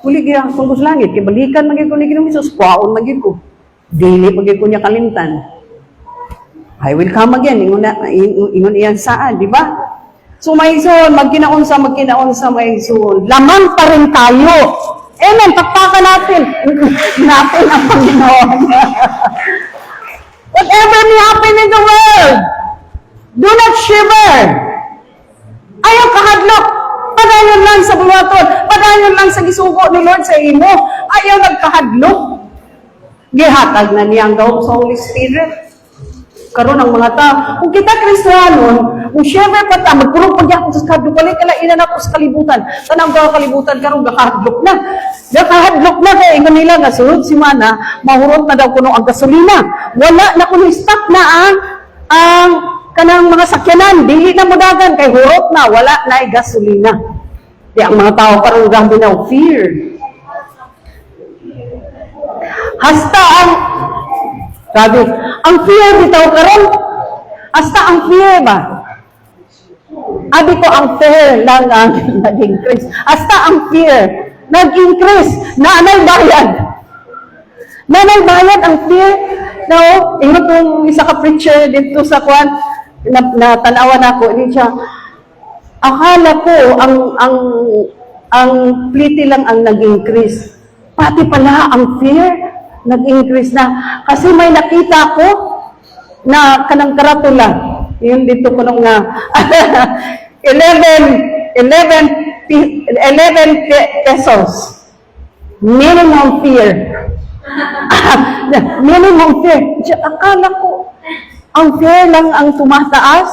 Muli gidya pong langit, kibalikan magiging ko ni Kinamisos, kwaon magiging ko. Dili magiging ko niya kalimtan. I will come again, ingon iyan saan, di ba? So may ison, magkinaunsa, may ison. Lamang pa rin tayo. Amen, pakpakan natin. Natin ang Panginoon. Whatever may happen in the world, do not shiver. Ayaw kahadlok. Padayon lang sa buhaton. Padayon lang sa gisugo ni Lord sa imo. Ayaw nagkahadlok. Gihatag na niyang gawin sa Holy Spirit. Karon ang mga tao, kung kita Kristiyanon, kung syempre pa ta, magpulong pag-yakot sa kadlok, balik ka lang inan ako sa kalibutan. Tanang ka kalibutan, karon gakahadlok na. Gakahadlok na, kaya ingon nila nga, sunod si Mana, mahurot na daw kuno ang gasolina. Wala na kuno stock na ang kanang mga sakyanan, dili na mudagan, kay hurot na, wala na gasolina. Di ang mga tao karon gambi na fear. Hasta sabi, ang fear bitaw karon. Hasta ang fear ba? Abi ko ang fear lang ang nag-increase. Hasta ang fear nag-increase. Nanay bayad. Nanay bayad ang fear. Now, ingot kong isa ka preacher dito sa kwan, na tanawan ako, ini siya, akala ko ang pliti lang ang nag-increase. Pati pala ang fear nag-increase na. Kasi may nakita ko na kanang karatula. Yun dito ko nung nga 11 pesos. Minimum fear. Minimum fear. Akala ko, ang fear lang ang tumataas.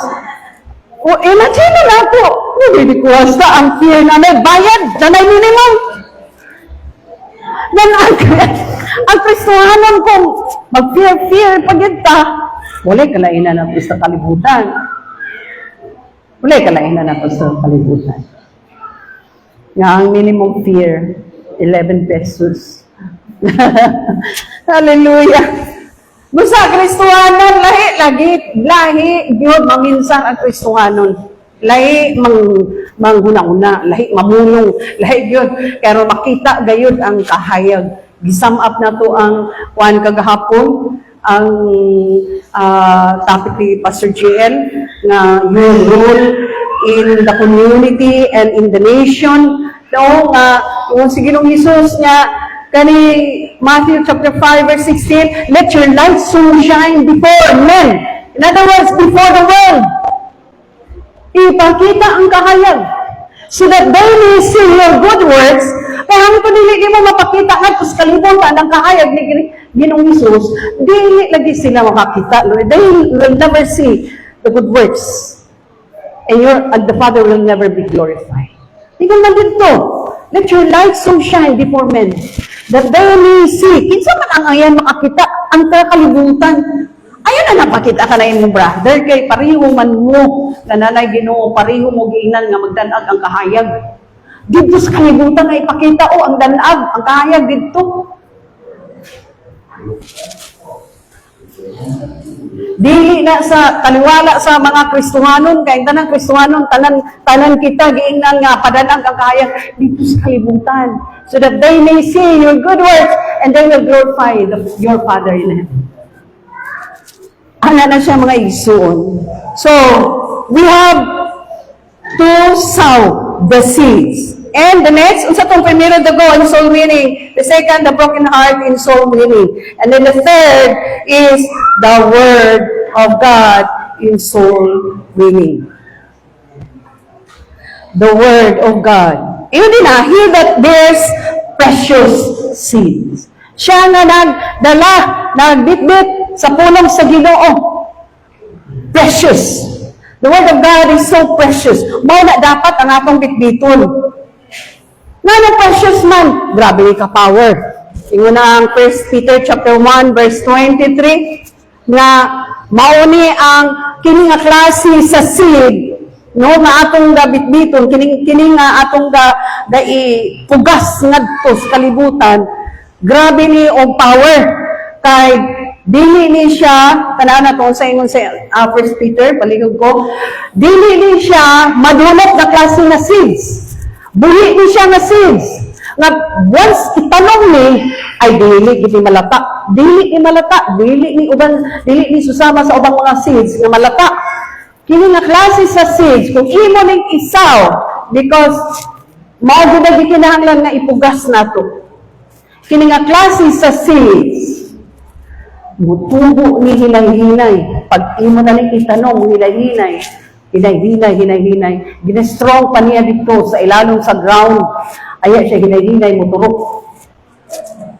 O, imagine na po. Hindi ko basta ang fear na may bayad, na may minimum. Yan ang Kristohanon kung mag-fear pagita, wala kalainan na ito sa kalibutan. Wala kalainan na ito sa kalibutan. Nga ang minimum fear, 11 pesos. Hallelujah. Busa Kristohanon, lahi, Diyod, maminsan ang Kristohanon. Lahi, manghuna-una, lahi, mamulong, lahi yun. Pero makita gayud ang kahayag. Gisum up na to ang kuan kagahapon, ang topic ni Pastor JL, na your role in the community and in the nation. Noong yung si Ginoong Hesus niya, kani Matthew chapter 5 verse 16, let your light so shine before men. In other words, before the world. Ipakita ang kahayag. So that they may see your good works. Kaya hanggang kung di mo mapakita nga sa kalibutan ang kahayag ni Ginoong Hesus, di lagi sila makakita. They will never see the good works. And the Father will never be glorified. Tingnan na dito. Let your light so shine before men, that they may see. Kinsa man ang ayan makakita ang kalibutan. Ayun na napakita ka na imong brother, kay pariho man mo, nanay Ginoo, pariho mo giinan nga magdanag ang kahayag. Dito sa kalibutan nga ipakita, ang danag, ang kahayag dito. Dili na sa taliwala sa mga Kristohanon, kay tanang Kristohanon, tanan kita, giingnan nga, padanag ang kahayag dito sa kalibutan. So that they may see your good works, and they will glorify your Father in heaven. Ana na siya mga igsoon. So, we have to sow the seeds. And the next, unsa tong primero, the goal in soul winning. The second, the broken heart in soul winning. And then the third is the word of God in soul winning. The word of God. Yun din he that bears precious seeds. Siya nga nagbitbit sa pulong sa Ginoo. Precious. The word of God is so precious. Mao na dapat ang atong bitbiton. Nga na precious man, grabe ka power. Ingon na ang 1 Peter chapter 1 verse 23 nga mauni ang kini nga klase sa seed no nga atong bitbiton, kini nga atong ipugas ngadto sa kalibutan. Grabe ni og power kay dili ni siya tanan naton sa ingon sa 1 Peter paligog ko, dili ni siya madulot na klase na seeds. Buhi ni siya nga seeds nga once itanong ni ay dili gid malata, dili ni susama sa ubang mga seeds nga malata. Kini nga klase sa seeds kung imo ning isaw, because mao gid gikinahanglan nga ipugas nato. Kini nga klase sa seeds, mutubo ni hinay-hinay. Pag imo na ning itanong, hinay-hinay. Gina-strong pa niya dito sa ilalong sa ground. Aya siya hinay-hinay, muturok.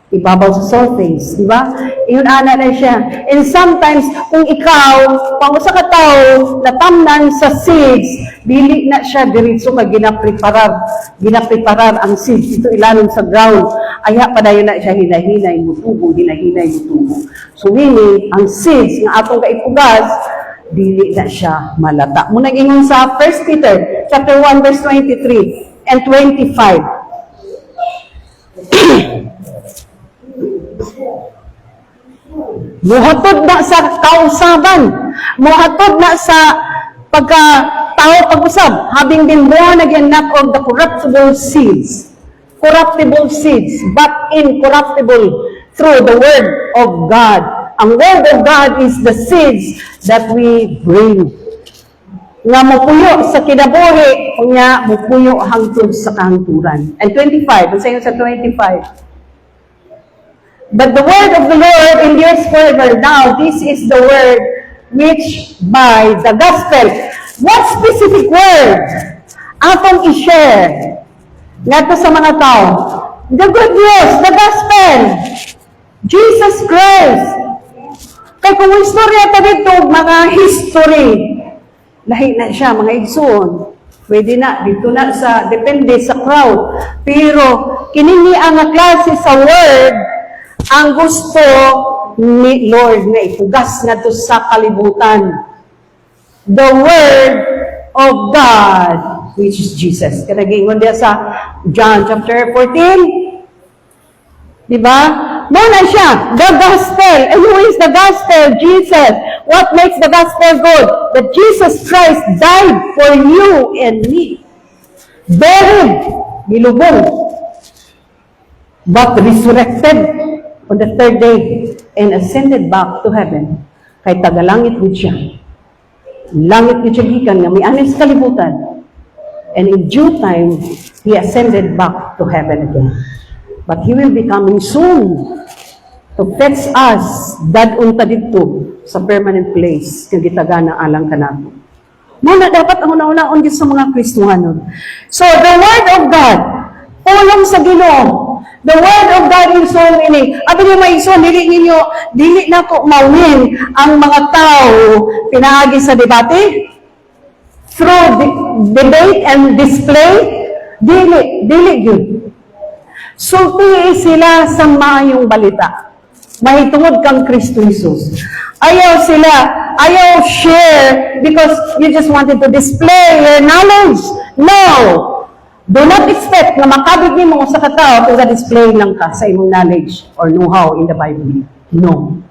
Ibabaw sa surface, di ba? Iyon ana na siya. And sometimes, kung ikaw, kung sa kataw, natamnan sa seeds, dili na siya diretso ka ginapreparar ang seeds dito ilalong sa ground. Aya pa dayon na siya hinay-hinay, mutubo. So, meaning, ang seeds nga atong kaipugas, dili na siya malata. Muna ingon sa 1 Peter, chapter 1, verse 23 and 25. Muhatod na sa kausaban, muhatod na sa pagka-tao pag-usab, having been born again not of the corruptible seeds, but incorruptible through the word of God. Ang word of God is the seeds that we bring. Nga mupuyo sa kinabuhi, nga mupuyo hangtod sa kahangturan. And 25, ang sayo sa 25. But the word of the Lord endures forever. Now, this is the word which by the gospel. What specific word atong i-share nato sa mga tao? The good news, the gospel. Jesus Christ. Kaya kung istorya ta dito, mga history, lahi na siya, mga igsoon. Pwede na, dito na sa, depende sa crowd. Pero, kinini ang klase sa word, ang gusto ni Lord na ipugas na to sa kalibutan. The word of God, which is Jesus. Kanagingon diya sa John chapter 14. Diba? Muna siya, the gospel. And who is the gospel? Jesus. What makes the gospel good? That Jesus Christ died for you and me. Buried, nilubong, but resurrected on the third day and ascended back to heaven. Kay tagalangit gud siya. Langit gud siya gikan nga may anis kalibutan. And in due time, He ascended back to heaven again. But He will be coming soon to fetch us dadunta dito sa permanent place nga gitagana alang kanato. Muna dapat ang una-unaon sa mga Kristiyanon. So the word of God, pulong sa Ginoo. The word of God is so meaning. Abi niyo maiso, dili na ko mawin ang mga tao pinaagi sa debate through debate and display. Dili yun. Sulti sila sa maayong balita. Mahitungod kang Kristo Jesus. Ayaw share because you just wanted to display your knowledge. No! Do not expect na makabig mo sa katao kung na-display lang ka sa imong knowledge or know-how in the Bible. No.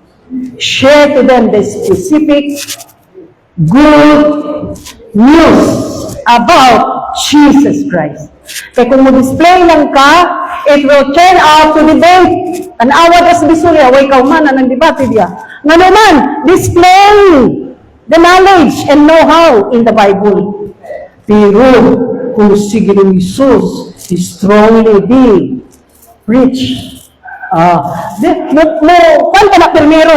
Share to them the specific good news about Jesus Christ. Kaya kung mo-display lang ka, it will turn out to debate. An awad as bisurya, way kauman ang debate diya. Nga naman, display the knowledge and know-how in the Bible. Pero, kung si Ginoong Jesus, he strongly be preach. Kwan ka na primero,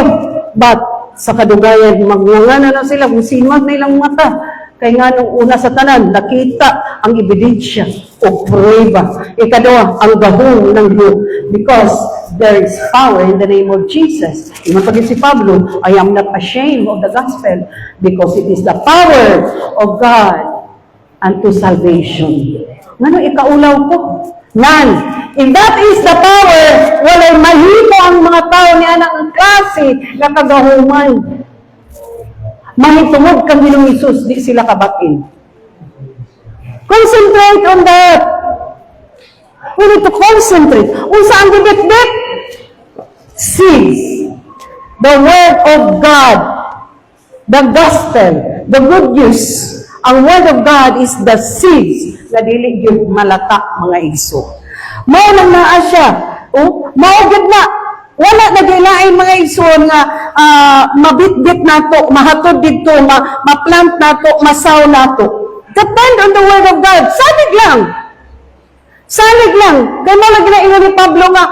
but sa kadugayan, magnganga na sila, kung simag na ilang mata. Kaya nga nung una sa tanan, nakita ang ebidensya o prueba. Ikadawa, ang gahong ng Diyos. Because there is power in the name of Jesus. Imapagin si Pablo, I am not ashamed of the gospel because it is the power of God unto salvation. Ngano ikaulaw ko? Nan, if that is the power, walay mahimo ang mga tao ni anak ng klase na kagahuman. Mahitungod kang Ginoong Hesus, di sila kabatin. Concentrate on that. We need to concentrate. Unsa ang gibit-bit? Seeds. The word of God. The gospel. The good news. Ang word of God is the seeds na dili gyud malata mga igso. Mao nang naa siya. Mao gyud na. Wala nagilain mga igsoon nga mabitbit nato, mahatod dito, ma-plant nato, masaw nato. Depend on the word of God. Salig lang. Salig lang. Kaya malagi na ingon ni Pablo nga,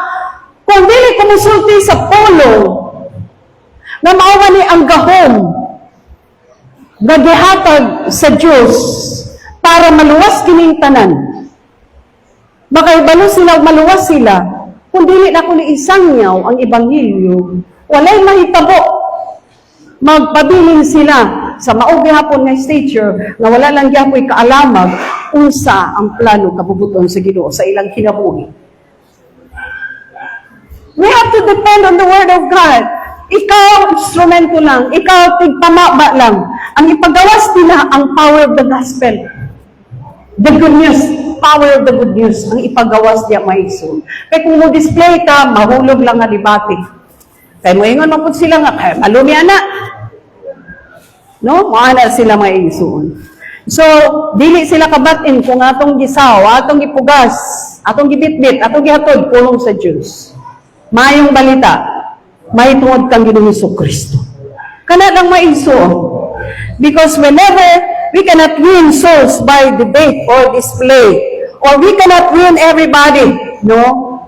kung dili kumusulti sa polo, na maawa ni ang gahom, nagihatag sa Diyos para maluwas kining tanan. Baka ibalo sila, maluwas sila, kung dili na ko ni isangyaw ang ebanghelyo, walay mahitabo. Magpabilin sila sa maogi hapon nga stature nga wala lang gyapoy kaalamag unsa ang plano kabubuton sa Ginoo sa ilang kinabuhi. We have to depend on the word of God. Ikaw, instrumento lang. Ikaw, tigpamaba lang. Ang ipagawas nila ang power of the gospel. The good news. Power of the good news. Ang ipagawas niya maiso. Kaya kung mo-display ka, mahulog lang nga debate. Kaya mo ingon mapod sila nga, kaya malumi na. No? Maana sila maisoon. So, dili sila kabatin kung atong gisaw, atong gipugas, atong gibitbit, atong gihatod, pulong sa Diyos. Mayong balita, may tungod kang Ginoong Kristo. Kana lang maiso. Because whenever we cannot win souls by debate or display, or we cannot win everybody, no?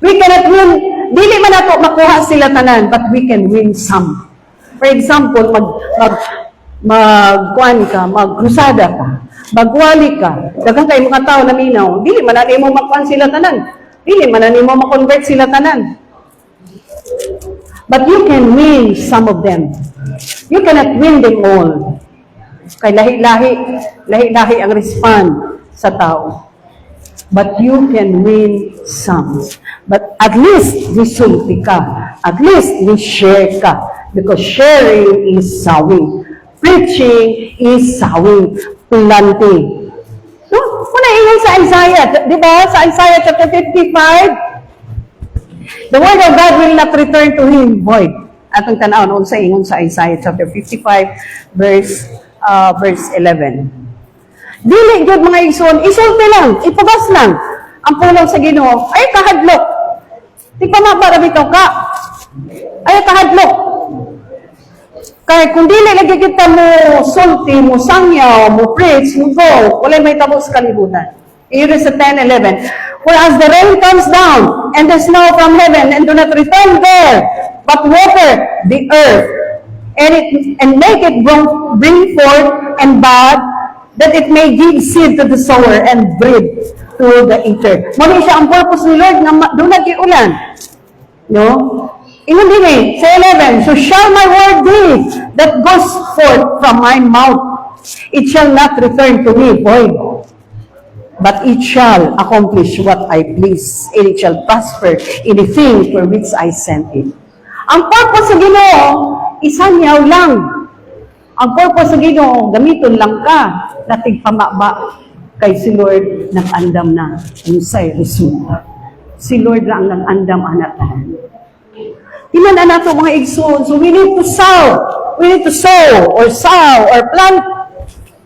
We cannot win, dili man nato makuha sila tanan, but we can win some. For example, magkrusada ka, magwali ka, daghang kay mga tao na minaw, dili man na mo makuha sila tanan. Dili man na mo ma-convert sila tanan. But you can win some of them. You cannot win them all. Kay lahi-lahi ang respond sa tao. But you can win some. But at least risulti ka. At least share ka. Because sharing is sowing. Preaching is sowing. Planting. No? Kuna ingon sa Isaiah. Di ba? Sa Isaiah chapter 55, the word of God will not return to him void. Atong tanaw noon sa ingon sa Isaiah chapter 55 verse 11. Dili gyud mga igsoon, isulti lang, ipabas lang ang pulong sa Ginoo. Ay kahadlok. Di pa mabara bitaw ka. Ay kahadlok. Kay kung dili lagi kita mo sulti, mo sangyaw, mo preach, mo go, wala may tabo sa kalibutan. Here is 10:11. Whereas the rain comes down and the snow from heaven and do not return there, but water the earth and make it bring forth and bud, that it may give seed to the sower and bread to the eater. Mali siya ang purpose ni Lord na doon nag-iulan. No? Ingon din sa 11, so shall my word be that goes forth from my mouth. It shall not return to me void, but it shall accomplish what I please, and it shall prosper in the thing for which I sent it. Ang purpose sa Ginoo, isanyaw lang. Ang purpose sa Ginoo, gamiton lang ka, nating pamaba kay si Lord nag-andam na yung sa'y resulta. Si Lord na ang nag-andam anak na. Ilan na nato mga igsoon. So we need to sow. We need to sow or plant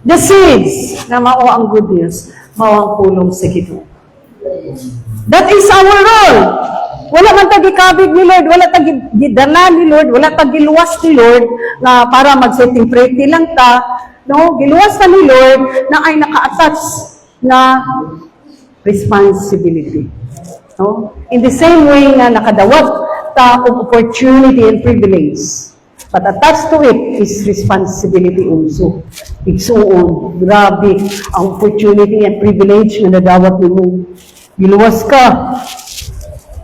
the seeds na mao ang good news, mao ang pulong sa Ginoo. That is our role. Wala man tagikabig ni Lord, wala tagidala ni Lord, wala tagiluwas ni Lord na para mag-setting pretty lang ta. No, giluwas na ni Lord na ay naka-attach na responsibility. No? In the same way na nakadawat ta of opportunity and privilege. But attached to it is responsibility also. Igsuon, grabe ang opportunity and privilege na nadawat nimo. Giluwas ka,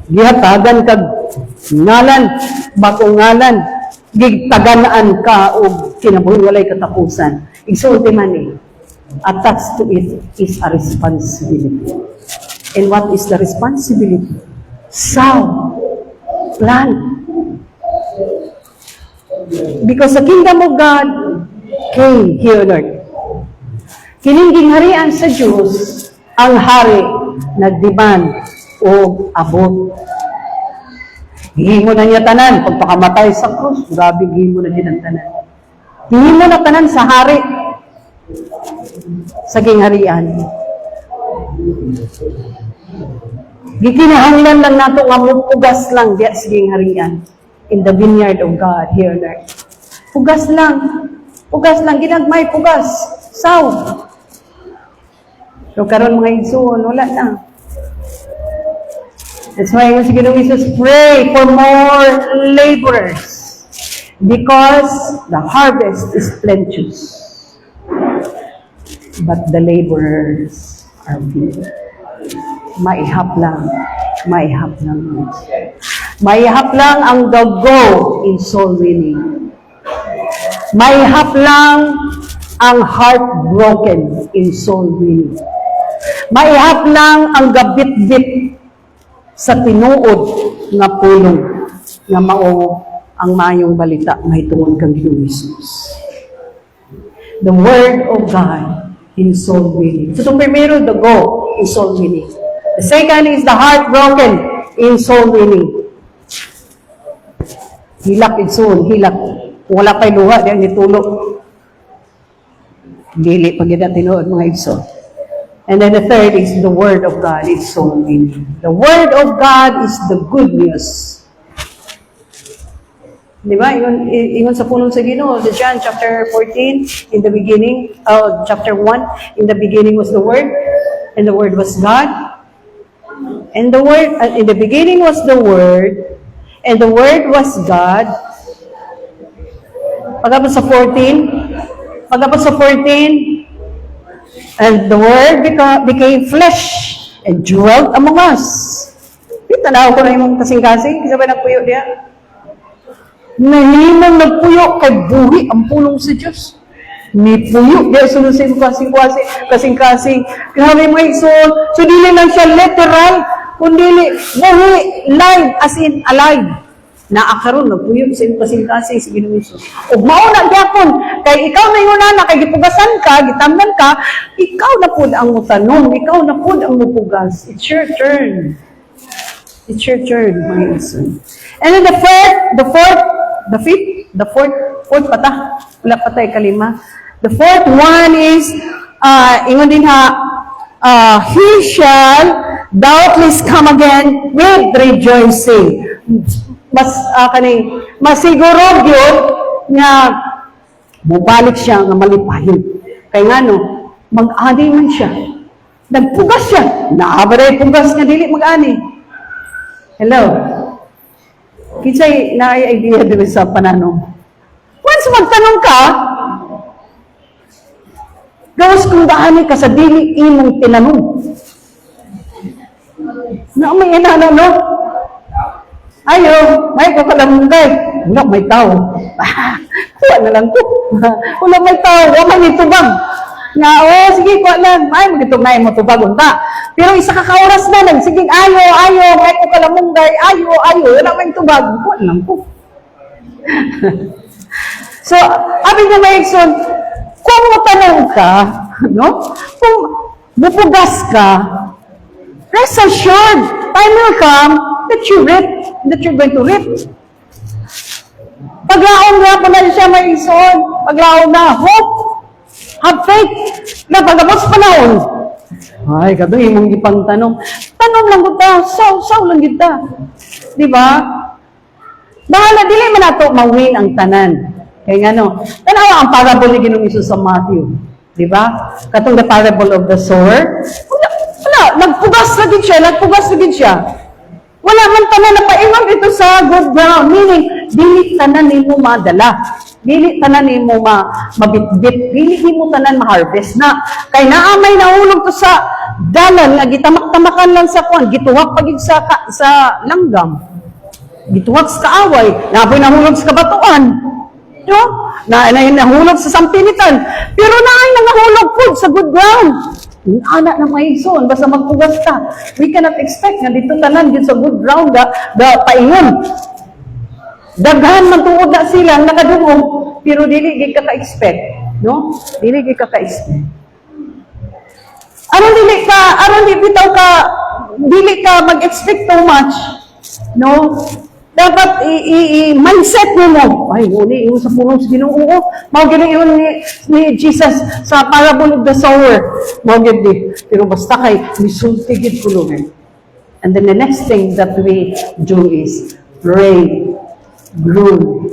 gihatagan kag ngalan, bagong ngalan, gigtaganaan ka o kinabuhi walay katapusan. Igsulti man attached to it is a responsibility. And what is the responsibility? Sow, plant. Because the kingdom of God came here on earth. Kining gingharian sa Diyos, ang hari nagdemand o abot. Hihimo na niya tanan, pagpakamatay sa krus, grabe hihimo na niya tanan. Hihimo na tanan sa hari, sa gingharian. Gikinahanglan lang nato nga pugas lang diya sa gingharian in the vineyard of God here on earth. Pugas lang, ginagmay pugas, saw. So karon mga igsoon, wala na. That's why si Ginoong Jesus pray for more laborers because the harvest is plenteous. But the laborers are few. Maihap lang. Maihap lang ang go in soul winning. Maihap lang ang heartbroken in soul winning. Maihap lang ang gabit-bit sa tinuod nga pulong nga mao ang mayong balita mahitungod kang Ginoong Jesus. The word of God in soul winning. So, primero, the go in soul winning. The second is the heart broken in soul winning. Hilak in soul, hilak. Wala pa'y luha, diyan nitulog. Dili, pag yun tinuod mga igsoon. And then the third is the word of God in soul winning. The word of God is the good news. Di ba? Ingon sa pulong sa Ginoo, sa John chapter 14, in the beginning, chapter 1, in the beginning was the Word, and the Word was God. And the Word, in the beginning was the Word, and the Word was God. Pagkapos sa 14, and the Word became flesh and dwelt among us. Tanaw ko na yung kasing-kasing, kasi ba nagpuyo diya? Nahimang nagpuyo kay buhi ang pulong sa Diyos. Ni puyo, di sulusin kasing-kasing. Grabe mga igsoon. So, dili lang siya literal, kundi buhi, live, as in alive. Naakaroon, nagpuyo sa kasing-kasing sa Ginoong Hesus. O mauna gyapon, kay ikaw na yun na, kay gipugasan ka, gitamnan ka, ikaw na po ang mutanong, ikaw na po ang mupugas. It's your turn. It's your turn, mga igsoon. And then the fourth pata. Wala patay kalima. The fourth one is, ingon din ha, he shall doubtless come again with rejoicing. Masiguro yun nga mubalik siya nga malipahin. Kaya nga no, mag-ani man siya. Nagpugas siya. Naabaray pugas nga dili mag-ani. Hello? Kinsay na-idea din sa pananong. Once magtanong ka, gawas kung daani ka sa dili imong tinanong. Na may inana, no? Ayo, may kakalamungkay. Wala, may tao. Kuha na lang ko. Wala, may tao. Wala, may tubag. Nga, sige, kuha lang. Ay, magitog na yung matubag. Unta. Pero isa kakauras na lang. Sige, ayo, may kakalamungkay. Ayo. Wala, may tubag. Kuha lang ko. So, abing na may ikson, kung matanong ka, no? Kung bupugas ka, rest assured, time will come that you're going to reap. Paglaon nga po na siya may ison. Paglaon na, hope, have faith, na pagabos panahon. Ay, kato imong ipang tanong. Tanong lang kita, saw lang kita. Di ba? Bahala, dili man nato mawin ang tanan. Kaya nga no, tanawa ang parable ni Ginoong Hesus sa Matthew. Di ba? Katong the parable of the sower. Wala, nagpugas na din siya. Wala man tanan na paingon ito sa good ground. Meaning, dili tanan nimo madala. Dili tanan nimo mabitbit. Dili nimo tanan ma-harvest na. Kay naamay nahulog to sa dalan nga gitamak-tamakan lang sa kuan, gituwak pagig sa langgam. Gituwak sa kaaway, naboy nahulog sa kabatuan. No? Nahulog sa sampinitan. Pero naay nangahulog po sa good ground. Anak na maigsoon, basta magpugas ka. We cannot expect nga dito tanan dito sa good ground paingon. Daghan man tuod na sila nakadungog, pero dili gid ka ka-expect, no? Dili gid ka ka-expect. Dili ka mag-expect too much, no? Dapat mindset mo. Ay, uli, yung sa puno sa Ginoo. Mao gini yun ni Jesus sa parable of the sower. Mao gini. Pero basta kay misultigid ko lang. And then the next thing that we do is pray, groan,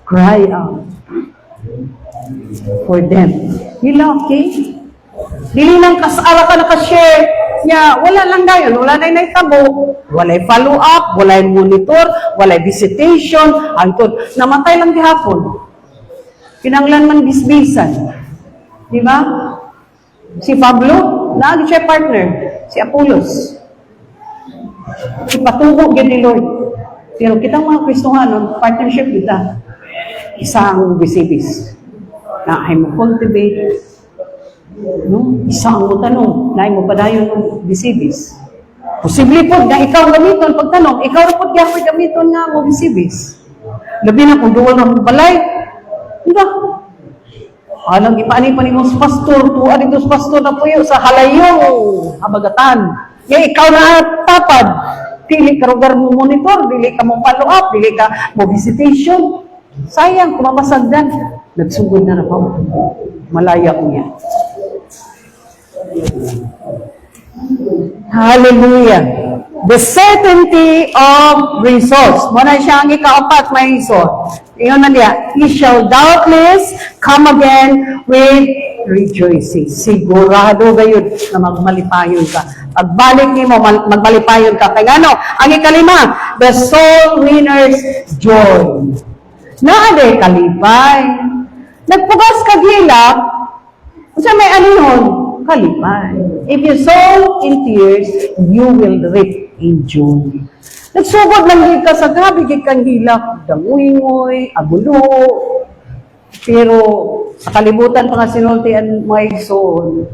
cry out for them. Hila, okay? Dili lang kasara ka nakashare. Wala lang dayon, wala na naitabo, walay follow-up, walay monitor, walay visitation, hangtod, namatay lang gihapon. Kinanglan man bisbisan. Di ba? Si Pablo, naagi siya partner, si Apollos. Ipatugo gid ni Lord. Pero kitang mga Kristohanon, partnership kita. Isang bisibis. Na ay mo cultivate, no? Isang mo tanong, naay mo padayon ng bisibis. Posible po na ikaw gamiton pagtanong, ikaw rin po gamiton nga mo bisibis. Labi na kung duwal ng balay, diba? Alang ipaani pa ni mo sa pastor, tuwa dito sa pastor na po sa halayong habagatan. Kaya ikaw na tapad, dili ka rugar mo monitor, dili ka mo follow up, dili ka mo visitation. Sayang, kumamasagdan. Nagsugod na na pa. Malaya ko niya. Hallelujah. The certainty of results. Muna siya ang ikaapat may result. Iyon na niya. He shall doubtless come again with rejoicing. Sigurado gayon na magmalipayon ka. Pagbalik niyo mo, magmalipayon ka. Kaya ano? Ang ikalima, the soul winner's joy. Naaday kalipay. Nagpugas kaglilap, kasi may anihon, kalipay. If you sow in tears, you will reap in joy. Nagsugod lang ka sa gabi, kang hilak, danguingoy, agulo. Pero sa kalibutan pa nga sinultian mga igsoon,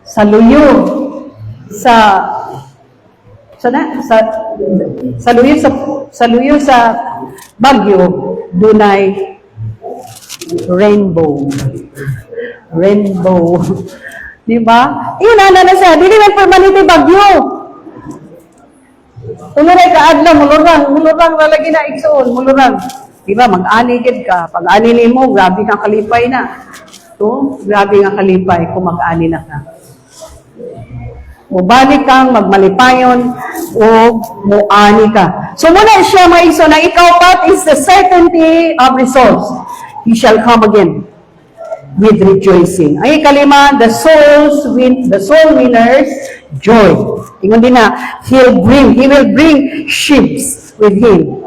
sa luyo, sa luyo sa Bagyo, dunay rainbow. Rainbow. Di ba? Yun, na siya. Dili man permanente bagyo. Tuluray ka adlaw, mulurang lalagi na igsoon, mulurang. Di ba, mag-ani ka. Pag-ani nimo, grabe kang kalipay na. So, grabe nga kalipay kung mag-ani na ka. Mubalik kang magmalipayon o muani ka. So muna siya mga igsoon, na ikaw pat is the certainty of results. He shall come again with rejoicing. Ang ikalima, the soul winners joy. Tingnan din na, he will bring ships with him.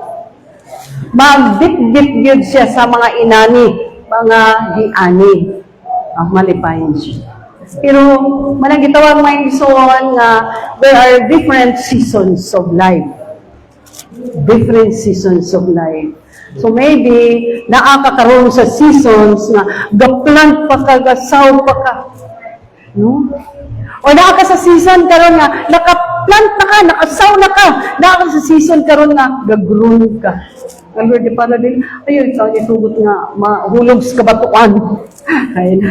Magbit-bit yun siya sa mga inani, mga giani. Malipayan siya. Pero, manang gitawag mga igsoon nga, there are different seasons of life. Different seasons of life. So maybe, naakakaroon sa seasons nga, gaplant pa ka, gasaw pa ka. No? O naaka sa season karon nga, nakaplant na ka, nakasaw na ka. Naaka sa season karon nga, gagroon ka. Lord, di para din, ayun, ikaw itugot nga, mahulog sa kabatuan. Ayun,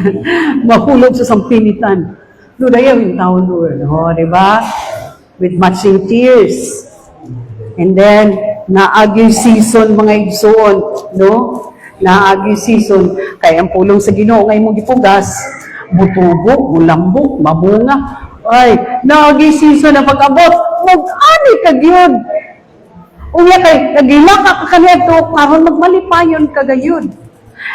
mahulog sa sampinitan. Lord, ayaw yung tao, Lord. O, di ba? With matching tears. And then, naagi season, mga igsoon, no? Naagi season, kaya ang pulong sa Ginoo ngay mong gipugas, butubo, mulambo, mabunga. Ay, naagi season na pag-abot, mag-ani ka gyud. Unya kay nagilaka ka kanito karon magmalipayon ka gayud.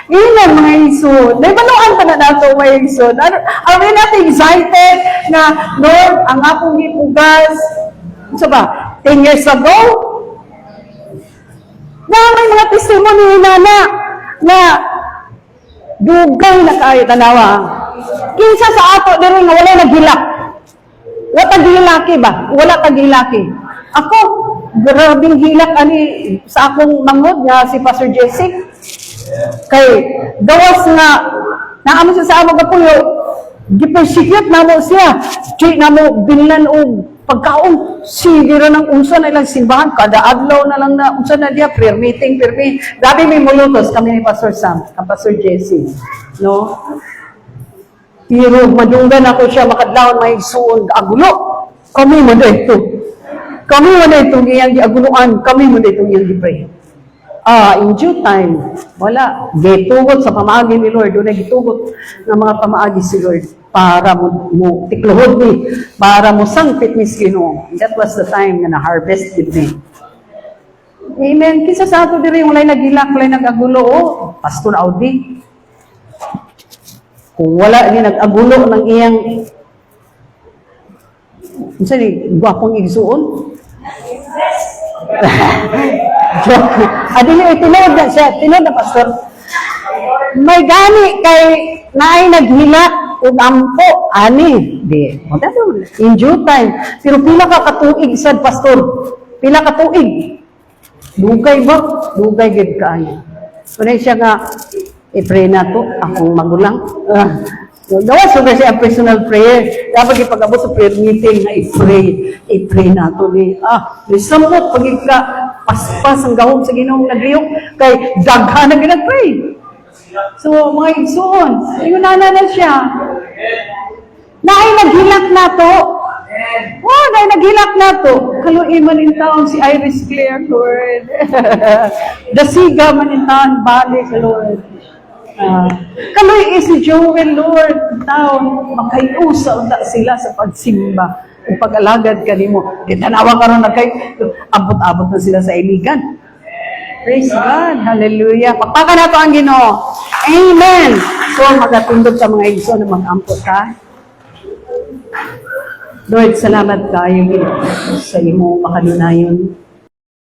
Ilan mga igsoon, naibaluan pa na nato mga igsoon. Are we not excited na Lord, ang akong gipugas, so ba, 10 years ago, na may mga testimony na dugay na kayo tanawa. Kinsa sa ato diri nga wala naghilak. Wala tagilaki ba? Wala tagilaki. Ako, grabing hilak ani sa akong mangod nga si Pastor Jesse. Kay gawas nga naamo siya sa among kapuyo, gipersecute namo siya. Di namo binlan og pagkaon. Sige ra ng unsa na ilang simbahan kada adlaw na lang na unsa na dia prayer meeting. Grabe may mulutos kami ni Pastor Sam, ang Pastor Jesse. No? Pero madunggan ako siya makadlawon may suon agulo. Kami mo dito. Kami mo dito ngiyang giaguluan, kami mo dito ngiyang gipray. In due time, wala. Gitugot sa pamaagi ni Lord. Doon na gitugot ng mga pamaagi si Lord para mo tikluhod ni, para mo sangpit ni Ginoo. That was the time na na-harvest with me. Amen. Kisa sa ato diri walay nagilak, walay nagagulo, Pastor Audi. Kung wala ni nagagulo ng iyang unsa ni gwapong igsuon? Joke. Adili tinod na siya, tinod na Pastor. May gani kay naay naghilak ug ampo ani di. In due time. Pero pila ka katuig sad Pastor? Pila ka tuig? Dugay ba? Dugay gid kaayo. Kunay siya nga i-pray na to akong magulang. Gawas so kasi ang personal prayer. Dapat ipag-abot sa prayer meeting na i-pray na to ni samot pag ka paspas ang gahom sa Ginoong nagriyok kay daghan na ginag-pray. So mga igsoon, ingon na siya. Naay naghilak na to. Naay naghilak na to. Kaluoy man in taon si Iris Claire, Lord. Dasiga man in taon bali sa Lord. Kaluoy si Joel, Lord, taon makayusa unta sila sa pagsimba. Kung pag-alagad ka nimo, tanawa karon na kay abot-abot na sila sa iligan. Praise God. Hallelujah. Pagpaka na to ang Ginoo. Amen. So, magatundog sa mga igso na mag-ampot ka. Lord, salamat kayo, Ginoo, sa imo makanunayon.